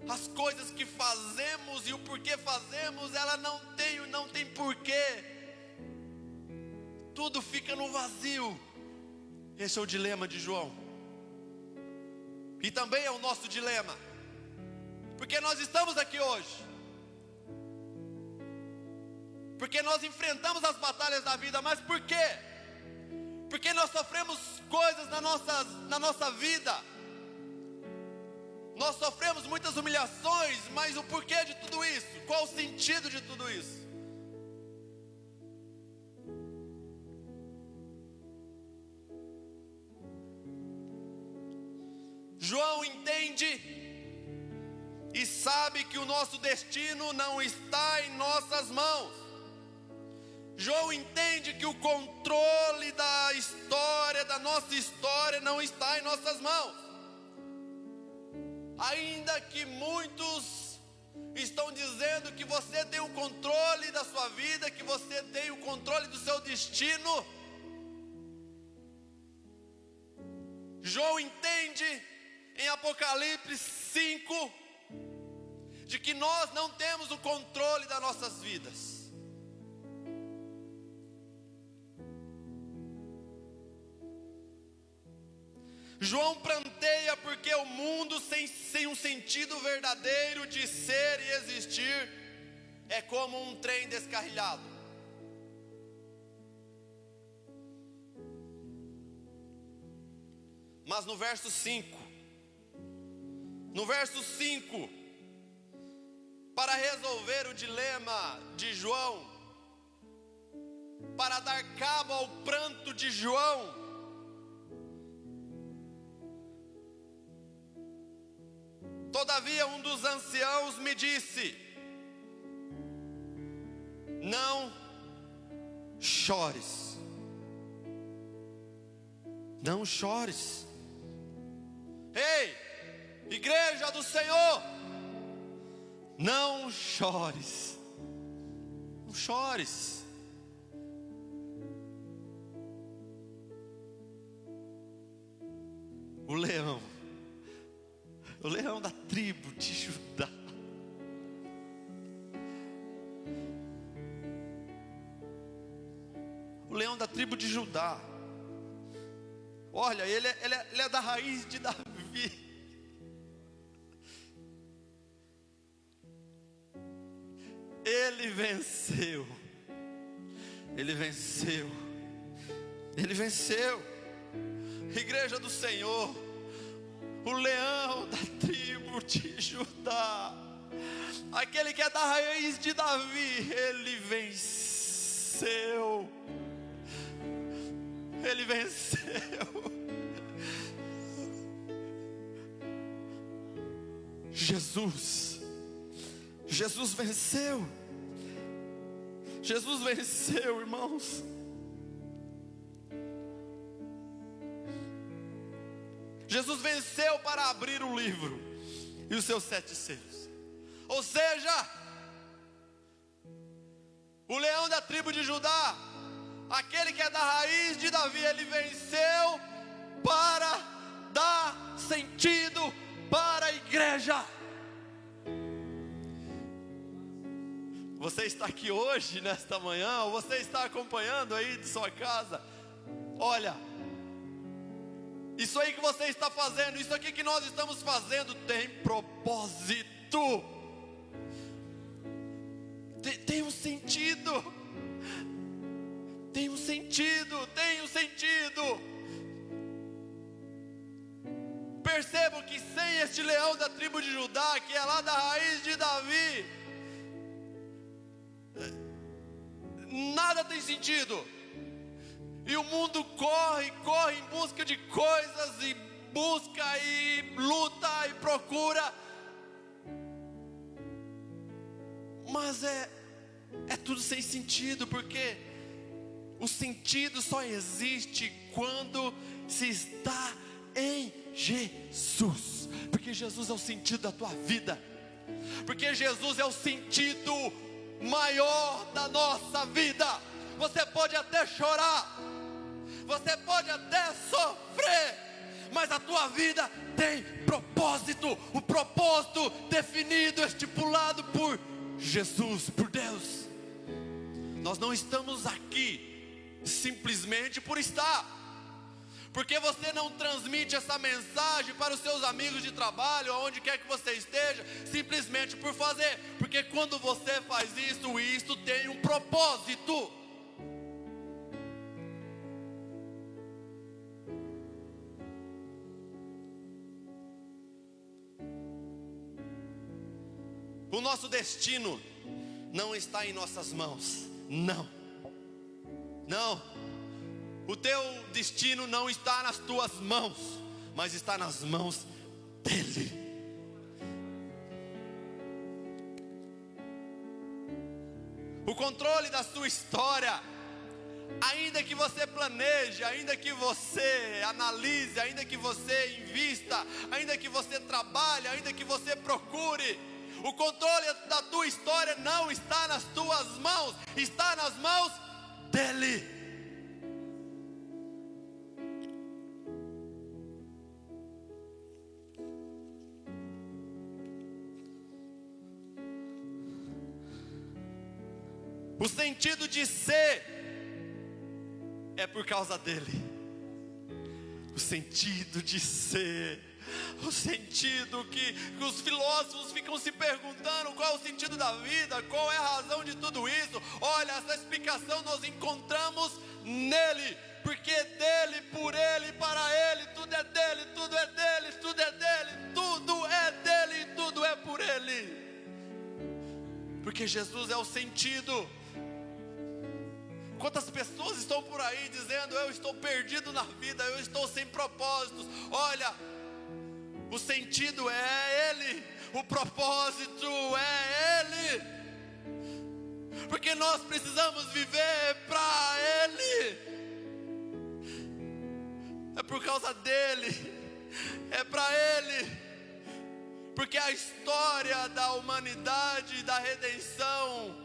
As coisas que fazemos e o porquê fazemos, ela não tem porquê. Tudo fica no vazio. Esse é o dilema de João. E também é o nosso dilema. Porque nós estamos aqui hoje. Porque nós enfrentamos as batalhas da vida. Mas por quê? Porque nós sofremos coisas na nossa vida. Nós sofremos muitas humilhações, mas o porquê de tudo isso? Qual o sentido de tudo isso? João entende e sabe que o nosso destino não está em nossas mãos. João entende que o controle da história, da nossa história, não está em nossas mãos. Ainda que muitos estão dizendo que você tem o controle da sua vida, que você tem o controle do seu destino, João entende em Apocalipse 5 de que nós não temos o controle das nossas vidas. João pranteia porque o mundo sem um sentido verdadeiro de ser e existir é como um trem descarrilhado. Mas no verso 5, para resolver o dilema de João, para dar cabo ao pranto de João, todavia um dos anciãos me disse: não chores. Não chores. Ei, igreja do Senhor, não chores. Não chores. O leão da tribo de Judá, o leão da tribo de Judá, olha, ele é da raiz de Davi. Ele venceu. Ele venceu. Ele venceu. Igreja do Senhor, o leão da tribo de Judá, aquele que é da raiz de Davi, ele venceu. Ele venceu. Jesus venceu. Jesus venceu, irmãos. Jesus venceu para abrir o livro e os seus 7 selos. Ou seja, o leão da tribo de Judá, aquele que é da raiz de Davi, ele venceu para dar sentido para a igreja. Você está aqui hoje, nesta manhã, ou você está acompanhando aí de sua casa. Olha, isso aí que você está fazendo, isso aqui que nós estamos fazendo tem propósito. Tem um sentido. Tem um sentido, tem um sentido. Percebo que sem este leão da tribo de Judá, que é lá da raiz de Davi, nada tem sentido. E o mundo corre em busca de coisas, e busca, e luta, e procura. Mas é tudo sem sentido, porque o sentido só existe quando se está em Jesus. Porque Jesus é o sentido da tua vida. Porque Jesus é o sentido maior da nossa vida. Você pode até chorar, você pode até sofrer, mas a tua vida tem propósito. Um propósito definido, estipulado por Jesus, por Deus. Nós não estamos aqui simplesmente por estar. Porque você não transmite essa mensagem para os seus amigos de trabalho, aonde quer que você esteja, simplesmente por fazer. Porque quando você faz isso, isto tem um propósito. O nosso destino não está em nossas mãos. Não. O teu destino não está nas tuas mãos, mas está nas mãos dele. O controle da sua história, ainda que você planeje, ainda que você analise, ainda que você invista, ainda que você trabalhe, ainda que você procure, o controle da tua história não está nas tuas mãos, está nas mãos dele. O sentido de ser é por causa dele. O sentido de ser, o sentido que os filósofos ficam se perguntando: qual é o sentido da vida, qual é a razão de tudo isso? Olha, essa explicação nós encontramos nele, porque dele, por ele, para ele, tudo é dele, tudo é dele, tudo é dele, tudo é dele, tudo é por ele. Porque Jesus é o sentido. Quantas pessoas estão por aí dizendo: eu estou perdido na vida, eu estou sem propósitos. Olha, o sentido é ele, o propósito é ele. Porque nós precisamos viver para ele. É por causa dele, é para ele. Porque a história da humanidade, da redenção,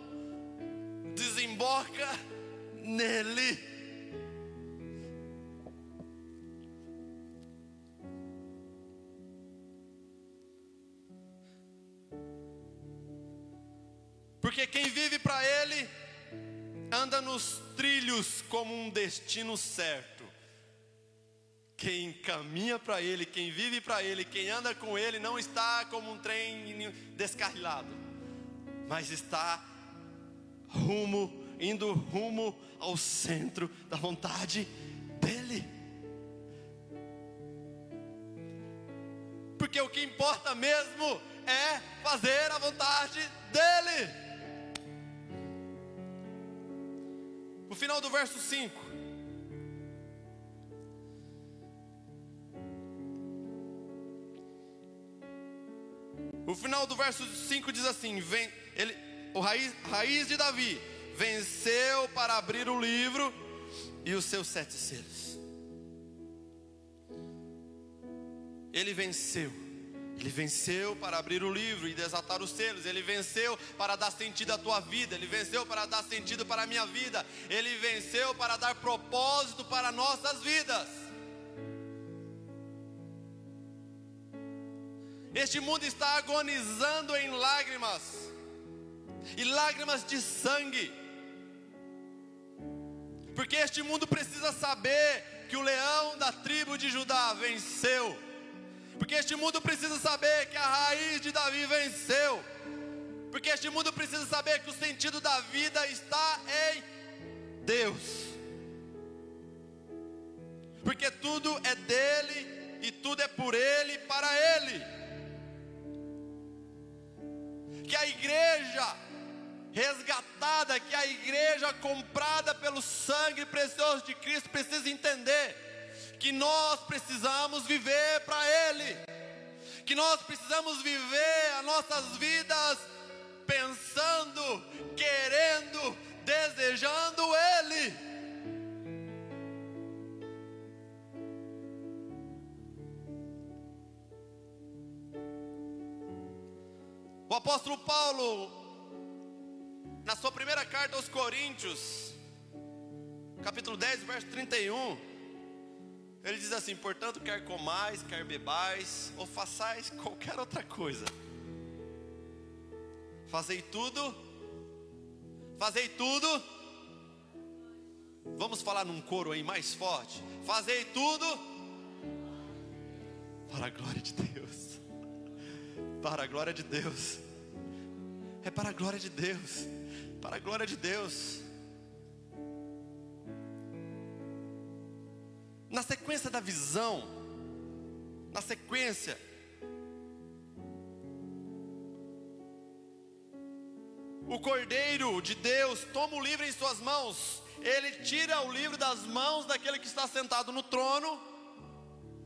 desemboca nele. Porque quem vive para ele anda nos trilhos como um destino certo. Quem caminha para ele, quem vive para ele, quem anda com ele, não está como um trem descarrilado, mas está indo rumo ao centro da vontade dele. Porque o que importa mesmo é fazer a vontade dele. O final do verso 5. O final do verso 5 diz assim: raiz de Davi venceu para abrir o livro e os seus 7 selos. Ele venceu para abrir o livro e desatar os selos. Ele venceu para dar sentido à tua vida. Ele venceu para dar sentido para a minha vida. Ele venceu para dar propósito para nossas vidas. Este mundo está agonizando em lágrimas, e lágrimas de sangue, porque este mundo precisa saber que o leão da tribo de Judá venceu. Porque este mundo precisa saber que a raiz de Davi venceu. Porque este mundo precisa saber que o sentido da vida está em Deus. Porque tudo é dele e tudo é por ele e para ele. Que a igreja resgatada, que a igreja comprada pelo sangue precioso de Cristo precisa entender que nós precisamos viver para Ele, que nós precisamos viver as nossas vidas pensando, querendo, desejando Ele. O apóstolo Paulo, na sua primeira carta aos Coríntios, capítulo 10, verso 31, ele diz assim: portanto, quer comais, quer bebais, ou façais qualquer outra coisa, fazei tudo, vamos falar num coro aí mais forte, fazei tudo, para a glória de Deus, para a glória de Deus, é para a glória de Deus, para a glória de Deus. Na sequência da visão, na sequência, o Cordeiro de Deus toma o livro em suas mãos. Ele tira o livro das mãos daquele que está sentado no trono,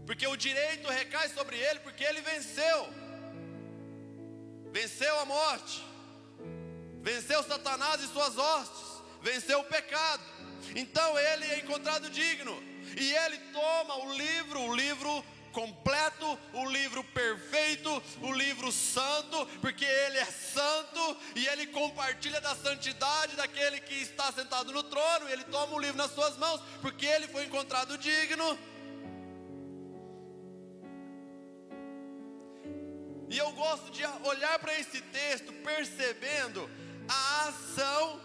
porque o direito recai sobre ele, porque ele venceu a morte, venceu Satanás e suas hostes, venceu o pecado. Então ele é encontrado digno, e ele toma o livro completo, o livro perfeito, o livro santo, porque ele é santo, e ele compartilha da santidade daquele que está sentado no trono. Ele toma o livro nas suas mãos, porque ele foi encontrado digno. E eu gosto de olhar para esse texto percebendo a ação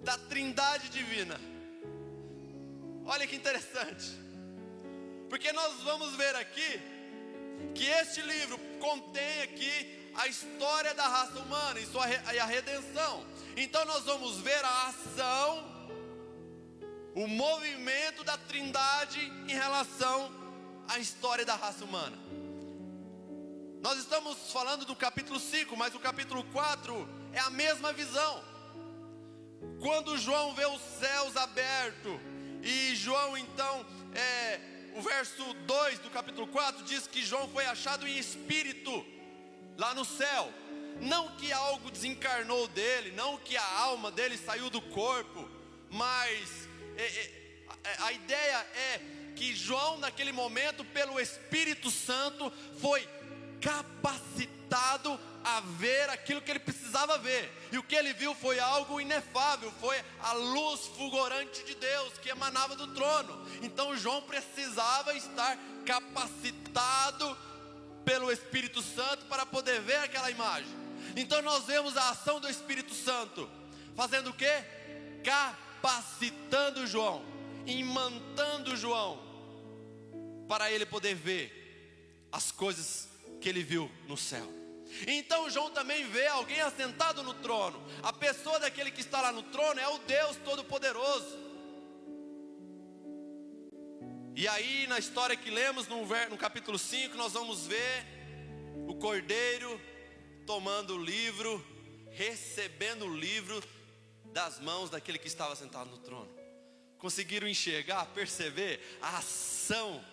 da Trindade divina. Olha que interessante, porque nós vamos ver aqui que este livro contém aqui a história da raça humana e a redenção. Então nós vamos ver a ação, o movimento da Trindade em relação à história da raça humana. Nós estamos falando do capítulo 5, mas o capítulo 4 é a mesma visão. Quando João vê os céus abertos, e João então, o verso 2 do capítulo 4 diz que João foi achado em espírito lá no céu. Não que algo desencarnou dele, não que a alma dele saiu do corpo, mas a ideia é que João naquele momento, pelo Espírito Santo, foi capacitado a ver aquilo que ele precisava ver, e o que ele viu foi algo inefável, foi a luz fulgurante de Deus que emanava do trono. Então João precisava estar capacitado pelo Espírito Santo para poder ver aquela imagem. Então nós vemos a ação do Espírito Santo fazendo o quê? Capacitando João, imantando João, para ele poder ver as coisas que ele viu no céu. Então João também vê alguém assentado no trono. A pessoa daquele que está lá no trono é o Deus Todo-Poderoso. E aí na história que lemos no capítulo 5, nós vamos ver o Cordeiro tomando o livro, recebendo o livro das mãos daquele que estava sentado no trono. Conseguiram enxergar, perceber a ação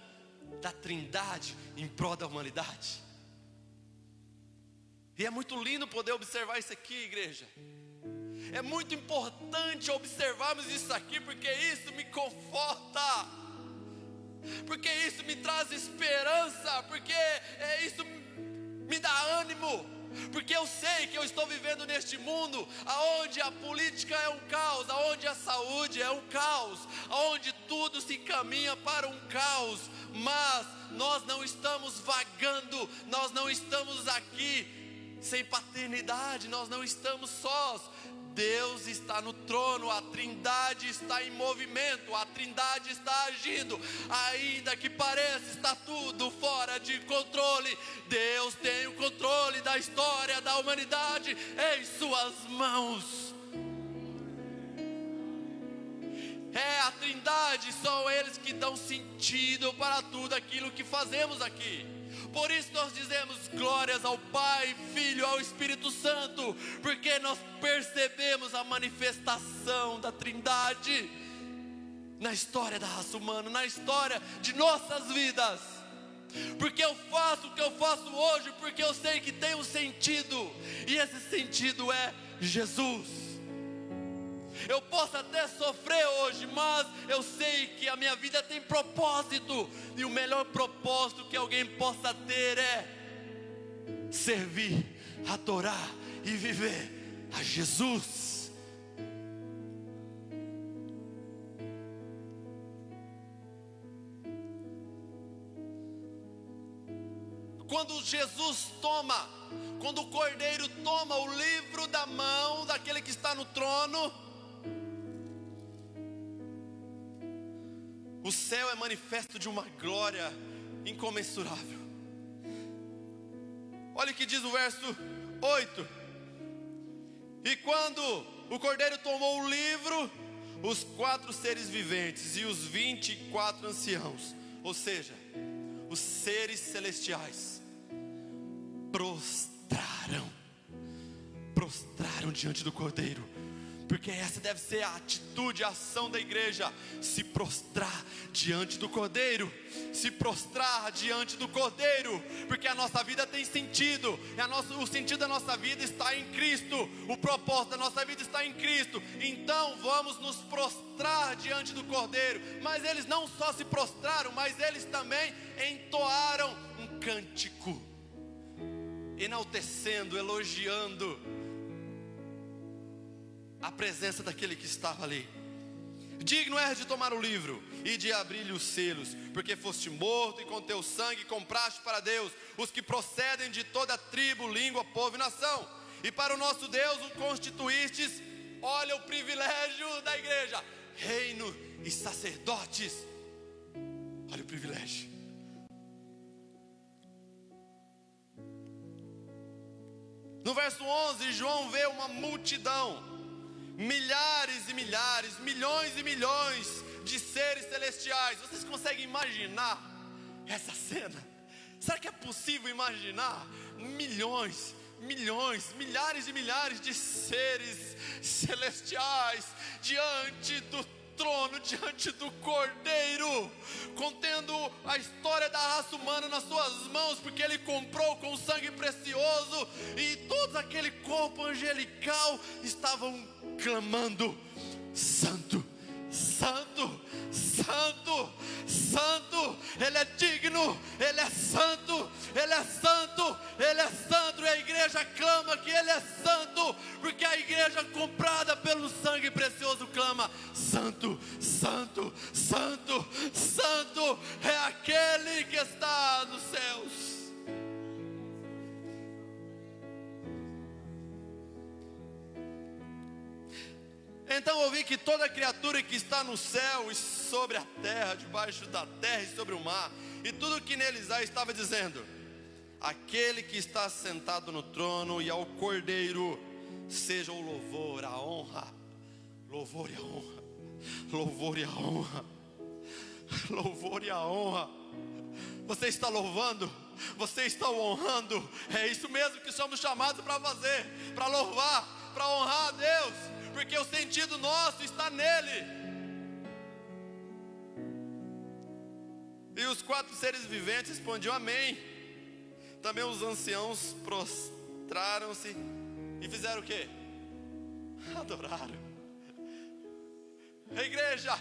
da Trindade em prol da humanidade? E é muito lindo poder observar isso aqui, igreja. É muito importante observarmos isso aqui, porque isso me conforta, porque isso me traz esperança, porque isso me dá ânimo, porque eu sei que eu estou vivendo neste mundo onde a política é um caos, onde a saúde é um caos, onde tudo se encaminha para um caos, mas nós não estamos vagando, nós não estamos aqui sem paternidade, nós não estamos sós. Deus está no trono, a Trindade está em movimento, a Trindade está agindo, ainda que pareça estar tudo fora de controle. Deus tem o controle da história da humanidade em suas mãos. É a Trindade, são eles que dão sentido para tudo aquilo que fazemos aqui. Por isso nós dizemos glórias ao Pai, Filho, ao Espírito Santo, porque nós percebemos a manifestação da Trindade na história da raça humana, na história de nossas vidas. Porque eu faço o que eu faço hoje, porque eu sei que tem um sentido, e esse sentido é Jesus. Eu posso até sofrer hoje, mas eu sei que a minha vida tem propósito, e o melhor propósito que alguém possa ter é servir, adorar e viver a Jesus. Quando o Cordeiro toma o livro da mão daquele que está no trono, o céu é manifesto de uma glória incomensurável. Olha o que diz o verso 8: e quando o Cordeiro tomou o livro, os 4 seres viventes e os 24 anciãos, ou seja, os seres celestiais, prostraram diante do Cordeiro, porque essa deve ser a atitude, a ação da igreja: se prostrar diante do Cordeiro, se prostrar diante do Cordeiro, porque a nossa vida tem sentido, o sentido da nossa vida está em Cristo, o propósito da nossa vida está em Cristo. Então vamos nos prostrar diante do Cordeiro. Mas eles não só se prostraram, mas eles também entoaram um cântico, enaltecendo, elogiando a presença daquele que estava ali. Digno és de tomar o livro e de abrir-lhe os selos, porque foste morto e com teu sangue compraste para Deus os que procedem de toda tribo, língua, povo e nação, e para o nosso Deus o constituístes. Olha o privilégio da igreja: reino e sacerdotes. Olha o privilégio. No verso 11, João vê uma multidão, milhares e milhares, milhões e milhões de seres celestiais. Vocês conseguem imaginar essa cena? Será que é possível imaginar milhões, milhares e milhares de seres celestiais diante do trono, diante do Cordeiro, contendo a história da raça humana nas suas mãos, porque ele comprou com sangue precioso, e todo aquele corpo angelical estavam clamando: santo, santo, santo, santo, ele é digno, ele é santo, ele é santo, ele é santo. E a igreja clama que ele é santo, porque a igreja comprada pelo sangue precioso clama: santo, santo, santo, santo é aquele que está nos céus. Então ouvi que toda criatura que está no céu e sobre a terra, debaixo da terra e sobre o mar, e tudo que neles há, estava dizendo: aquele que está sentado no trono e ao Cordeiro seja o louvor, a honra, louvor e a honra, louvor e a honra, louvor e a honra. Você está louvando, você está honrando. É isso mesmo que somos chamados para fazer, para louvar, para honrar a Deus, porque o sentido nosso está nele. E os 4 seres viventes respondiam amém. Também os anciãos prostraram-se e fizeram o quê? Adoraram. A igreja,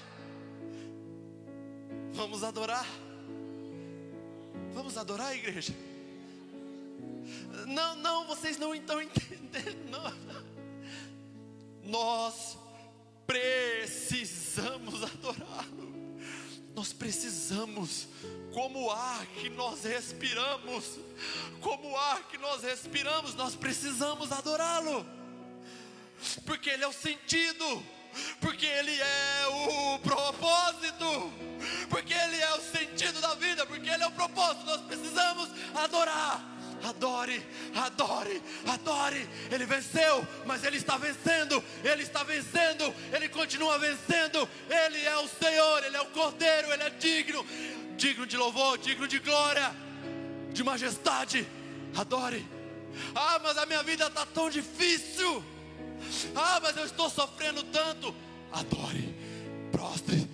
vamos adorar. Vamos adorar a igreja. Não, vocês não estão entendendo. Não. Nós precisamos adorá-lo. Nós precisamos, como o ar que nós respiramos, nós precisamos adorá-lo, porque ele é o sentido, porque ele é o propósito, porque ele é o sentido da vida, porque ele é o propósito. Nós precisamos adorar. Adore, adore, adore. Ele venceu, mas ele está vencendo, ele está vencendo, ele continua vencendo. Ele é o Senhor, ele é o Cordeiro, ele é digno, digno de louvor, digno de glória. de majestade, adore. Ah, mas a minha vida está tão difícil. Ah, mas eu estou sofrendo tanto. Adore, prostre,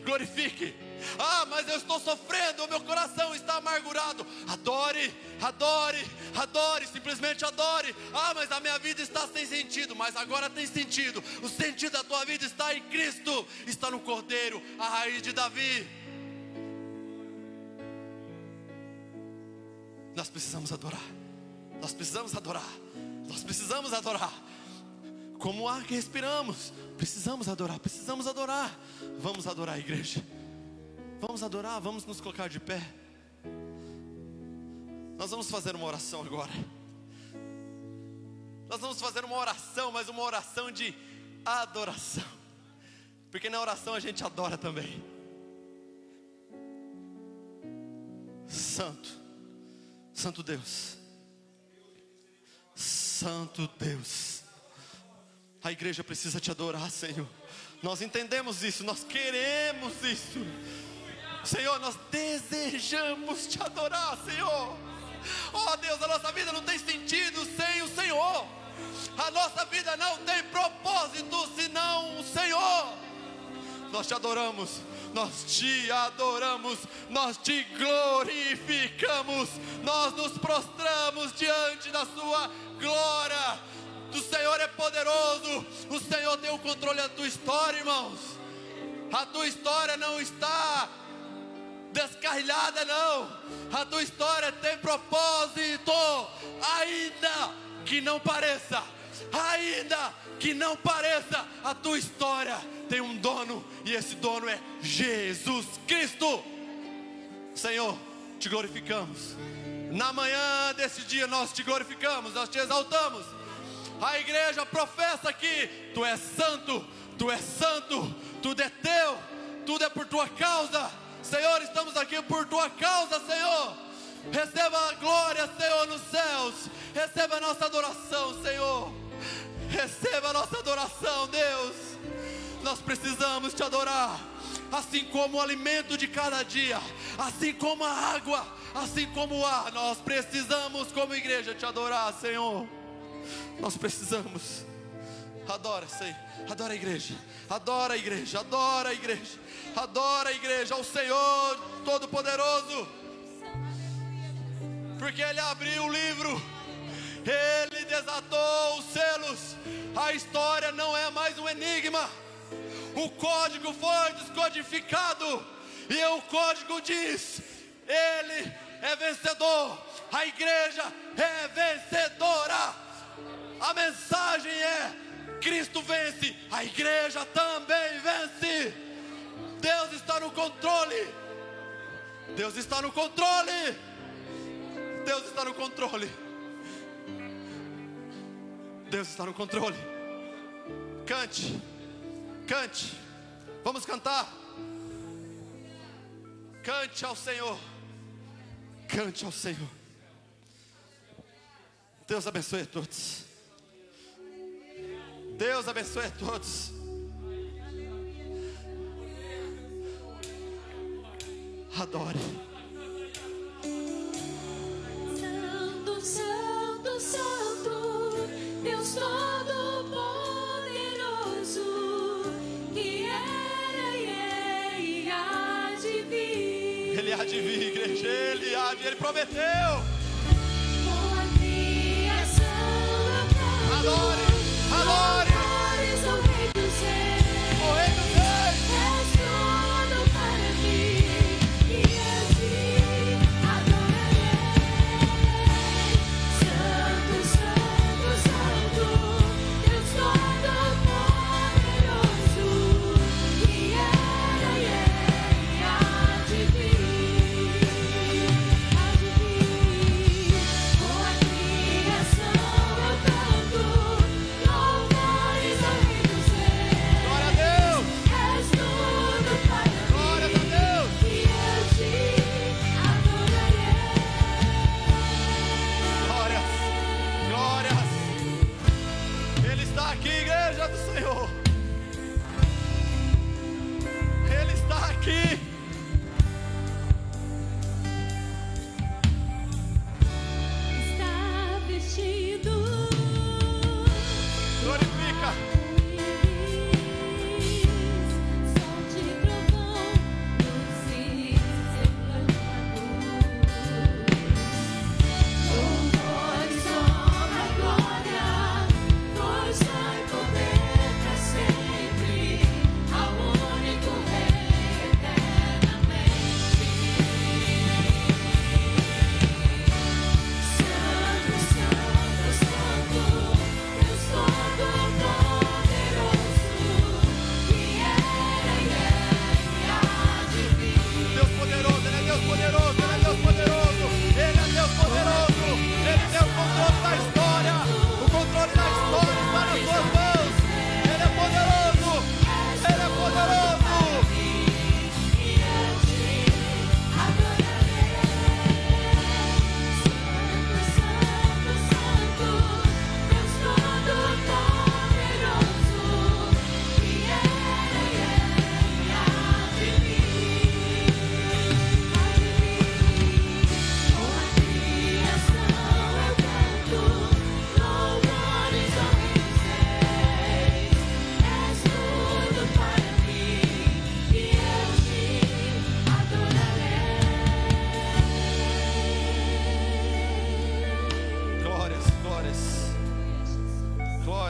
glorifique. Ah, mas eu estou sofrendo, o meu coração está amargurado. Adore, simplesmente adore. Ah, mas a minha vida está sem sentido. Mas agora tem sentido. O sentido da tua vida está em Cristo, está no Cordeiro, a raiz de Davi. Nós precisamos adorar. Como o ar que respiramos, precisamos adorar. Vamos adorar, igreja. Vamos adorar, vamos nos colocar de pé. Nós vamos fazer uma oração agora. Nós vamos fazer uma oração, mas uma oração de adoração. Porque na oração a gente adora também. Santo Deus. A igreja precisa te adorar, Senhor. Nós entendemos isso, nós queremos isso. Senhor, nós desejamos te adorar, Senhor. Oh Deus, a nossa vida não tem sentido sem o Senhor. A nossa vida não tem propósito senão o Senhor. Nós te adoramos, nós te glorificamos. Nós nos prostramos diante da sua glória. O Senhor é poderoso. O Senhor tem o controle da tua história, irmãos. A tua história não está descarrilhada, não. A tua história tem propósito. Ainda que não pareça, a tua história tem um dono, e esse dono é Jesus Cristo. Senhor, te glorificamos. Na manhã desse dia nós te glorificamos, nós te exaltamos. A igreja professa que tu és santo, tudo é teu, tudo é por tua causa. Senhor, estamos aqui por tua causa, Senhor. Receba a glória, Senhor, nos céus. Receba a nossa adoração, Senhor. Receba a nossa adoração, Deus. Nós precisamos te adorar, assim como o alimento de cada dia, assim como a água, assim como o ar. Nós precisamos, como igreja, te adorar, Senhor. Nós precisamos. Adora, Senhor. Adora a igreja. Adora a igreja. Adora a igreja. Adora a igreja ao Senhor Todo-Poderoso. Porque Ele abriu o livro, Ele desatou os selos. A história não é mais um enigma. O código foi descodificado. E o código diz: Ele é vencedor. A igreja é vencedora. A mensagem é: Cristo vence, a igreja também vence. Deus está no controle. Deus está no controle. Deus está no controle. Deus está no controle. Cante, cante. Vamos cantar. Cante ao Senhor. Cante ao Senhor. Deus abençoe a todos. Deus abençoe a todos. Adore. Santo, Santo, Santo, Deus Todo-Poderoso, que era e é e há de vir. Ele há de vir, igreja. Ele prometeu. Com a criação Adore, adore. o Rei dos Reis. O Rei dos Reis. És tudo para mim, e a ti adorarei. Santo, Santo, Santo, Deus Todo-Poderoso, que era e é e há de vir.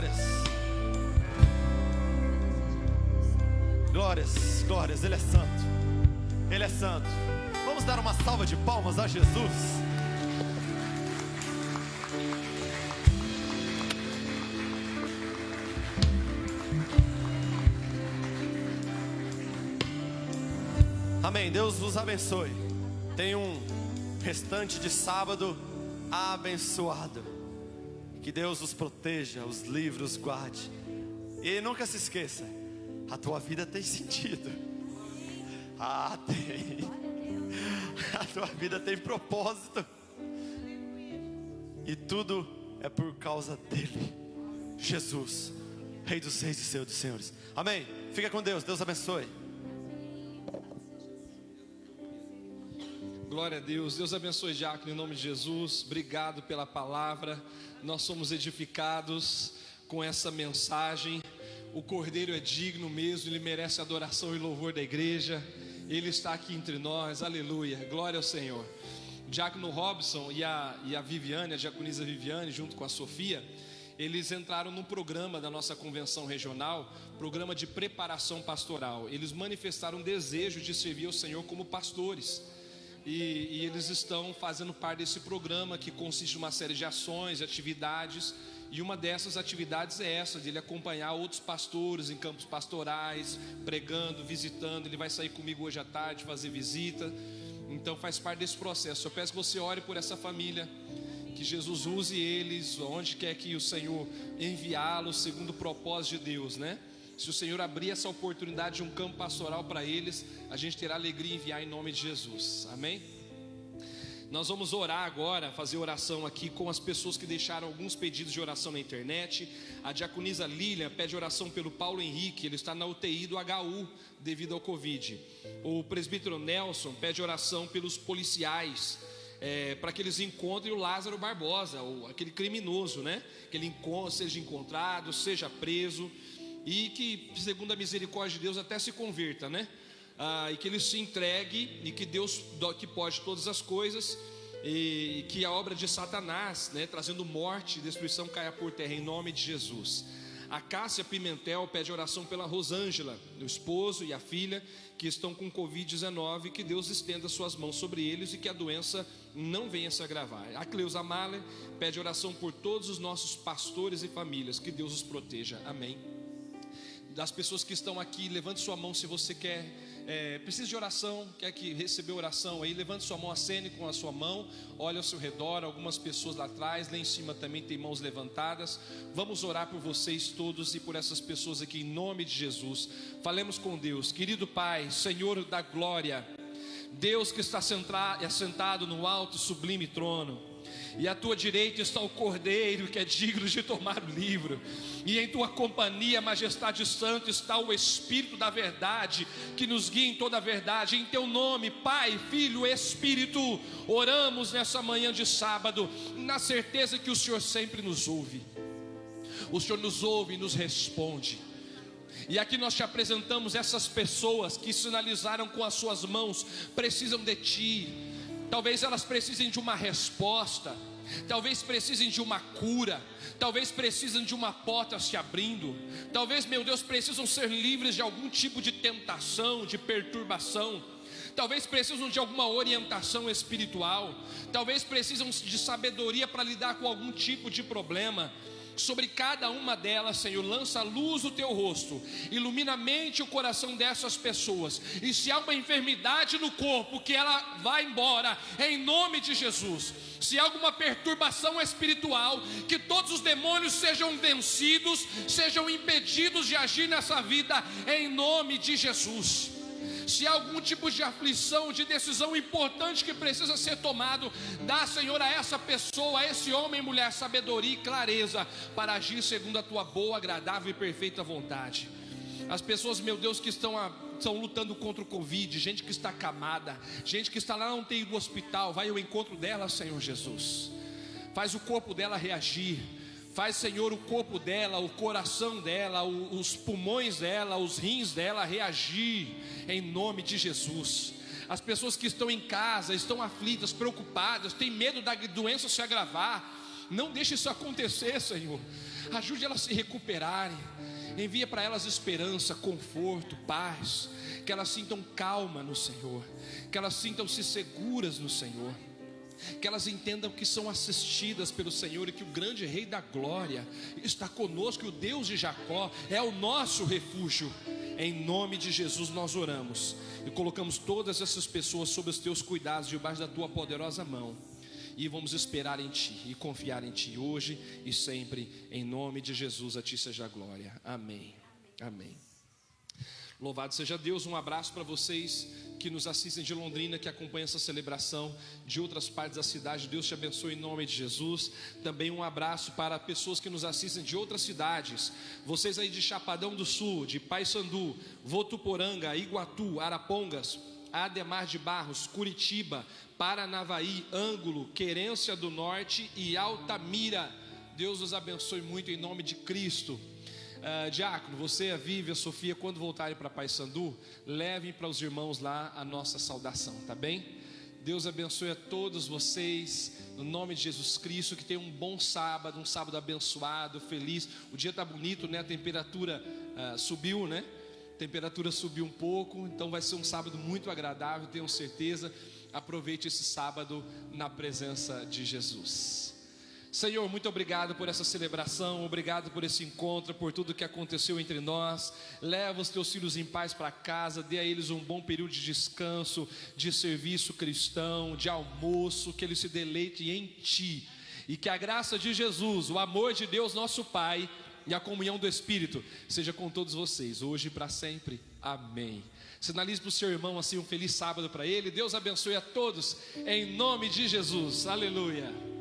Glórias. Glórias, glórias, Ele é santo. Ele é santo. Vamos dar uma salva de palmas a Jesus. Amém, Deus vos abençoe. Tenha um restante de sábado abençoado. Que Deus os proteja, os livre, os guarde. E nunca se esqueça, a tua vida tem sentido. Tem. A tua vida tem propósito. E tudo é por causa dele, Jesus, Rei dos Reis e Senhor dos Senhores. Amém, fica com Deus, Deus abençoe. Glória a Deus, Deus abençoe Diácono em nome de Jesus. Obrigado pela palavra, nós somos edificados com essa mensagem. O Cordeiro é digno mesmo, Ele merece adoração e louvor da igreja. Ele está aqui entre nós, aleluia, glória ao Senhor. O Diácono Robson e a Viviane, a diaconisa Viviane, junto com a Sofia, eles entraram num programa da nossa convenção regional, programa de preparação pastoral. Eles manifestaram um desejo de servir ao Senhor como pastores. E eles estão fazendo parte desse programa, que consiste em uma série de ações e atividades. E uma dessas atividades é essa, de ele acompanhar outros pastores em campos pastorais, pregando, visitando. Ele vai sair comigo hoje à tarde, fazer visita. Então faz parte desse processo. Eu peço que você ore por essa família, que Jesus use eles, onde quer que o Senhor enviá-los, segundo o propósito de Deus, né? Se o Senhor abrir essa oportunidade de um campo pastoral para eles, a gente terá alegria em enviar em nome de Jesus, amém? Nós vamos orar agora, fazer oração aqui com as pessoas que deixaram alguns pedidos de oração na internet. A diaconisa Lilian pede oração pelo Paulo Henrique, ele está na UTI do HU devido ao Covid. O presbítero Nelson pede oração pelos policiais, para que eles encontrem o Lázaro Barbosa, aquele criminoso, né? Que ele seja encontrado, seja preso. E que, segundo a misericórdia de Deus, até se converta, né? E que ele se entregue, e que Deus, que pode todas as coisas, e que a obra de Satanás, né, trazendo morte e destruição, caia por terra, em nome de Jesus. A Cássia Pimentel pede oração pela Rosângela, o esposo e a filha, que estão com Covid-19, que Deus estenda suas mãos sobre eles e que a doença não venha se agravar. A Cleusa Mahler pede oração por todos os nossos pastores e famílias, que Deus os proteja, amém. Das pessoas que estão aqui, levante sua mão se você quer, precisa de oração, quer que receber oração aí, levante sua mão, acene com a sua mão, olha ao seu redor, algumas pessoas lá atrás, lá em cima também tem mãos levantadas. Vamos orar por vocês todos e por essas pessoas aqui em nome de Jesus. Falemos com Deus. Querido Pai, Senhor da glória, Deus que está assentado no alto e sublime trono, e à tua direita está o Cordeiro que é digno de tomar o livro, e em tua companhia, majestade santa, está o Espírito da verdade, que nos guia em toda a verdade. Em teu nome, Pai, Filho, Espírito, oramos nessa manhã de sábado, na certeza que o Senhor sempre nos ouve. O Senhor nos ouve e nos responde. E aqui nós te apresentamos essas pessoas que sinalizaram com as suas mãos, precisam de ti. Talvez elas precisem de uma resposta, talvez precisem de uma cura, talvez precisem de uma porta se abrindo, talvez, meu Deus, precisam ser livres de algum tipo de tentação, de perturbação, talvez precisam de alguma orientação espiritual, talvez precisam de sabedoria para lidar com algum tipo de problema. Sobre cada uma delas, Senhor, lança a luz do teu rosto, ilumina a mente e o coração dessas pessoas, e se há uma enfermidade no corpo, que ela vá embora, em nome de Jesus. Se há alguma perturbação espiritual, que todos os demônios sejam vencidos, sejam impedidos de agir nessa vida, em nome de Jesus. Se há algum tipo de aflição, de decisão importante que precisa ser tomado, dá, Senhor, a essa pessoa, a esse homem e mulher, sabedoria e clareza para agir segundo a tua boa, agradável e perfeita vontade. As pessoas, meu Deus, que estão lutando contra o Covid, gente que está acamada, gente que está lá na UTI do hospital, vai ao encontro dela, Senhor Jesus. Faz o corpo dela reagir. Faz, Senhor, o corpo dela, o coração dela, os pulmões dela, os rins dela reagir, em nome de Jesus. As pessoas que estão em casa, estão aflitas, preocupadas, têm medo da doença se agravar. Não deixe isso acontecer, Senhor. Ajude elas a se recuperarem. Envia para elas esperança, conforto, paz. Que elas sintam calma no Senhor. Que elas sintam-se seguras no Senhor. Que elas entendam que são assistidas pelo Senhor e que o grande Rei da Glória está conosco, que o Deus de Jacó é o nosso refúgio. Em nome de Jesus nós oramos e colocamos todas essas pessoas sob os teus cuidados, debaixo da tua poderosa mão, e vamos esperar em ti e confiar em ti hoje e sempre. Em nome de Jesus, a ti seja a glória. Amém. Amém. Louvado seja Deus. Um abraço para vocês que nos assistem de Londrina, que acompanham essa celebração de outras partes da cidade. Deus te abençoe em nome de Jesus. Também um abraço para pessoas que nos assistem de outras cidades. Vocês aí de Chapadão do Sul, de Paysandu, Votuporanga, Iguatu, Arapongas, Ademar de Barros, Curitiba, Paranavaí, Ângulo, Querência do Norte e Altamira. Deus os abençoe muito em nome de Cristo. Diácono, você, a Vivi, a Sofia, quando voltarem para Paysandu, levem para os irmãos lá a nossa saudação, tá bem? Deus abençoe a todos vocês, no nome de Jesus Cristo. Que tenham um bom sábado, um sábado abençoado, feliz. O dia está bonito, né? A temperatura subiu, né? A temperatura subiu um pouco, então vai ser um sábado muito agradável, tenho certeza. Aproveite esse sábado na presença de Jesus. Senhor, muito obrigado por essa celebração, obrigado por esse encontro, por tudo que aconteceu entre nós. Leva os teus filhos em paz para casa, dê a eles um bom período de descanso, de serviço cristão, de almoço, que eles se deleitem em ti. E que a graça de Jesus, o amor de Deus nosso Pai e a comunhão do Espírito seja com todos vocês, hoje e para sempre. Amém. Sinalize para o seu irmão assim um feliz sábado para ele. Deus abençoe a todos, em nome de Jesus. Aleluia.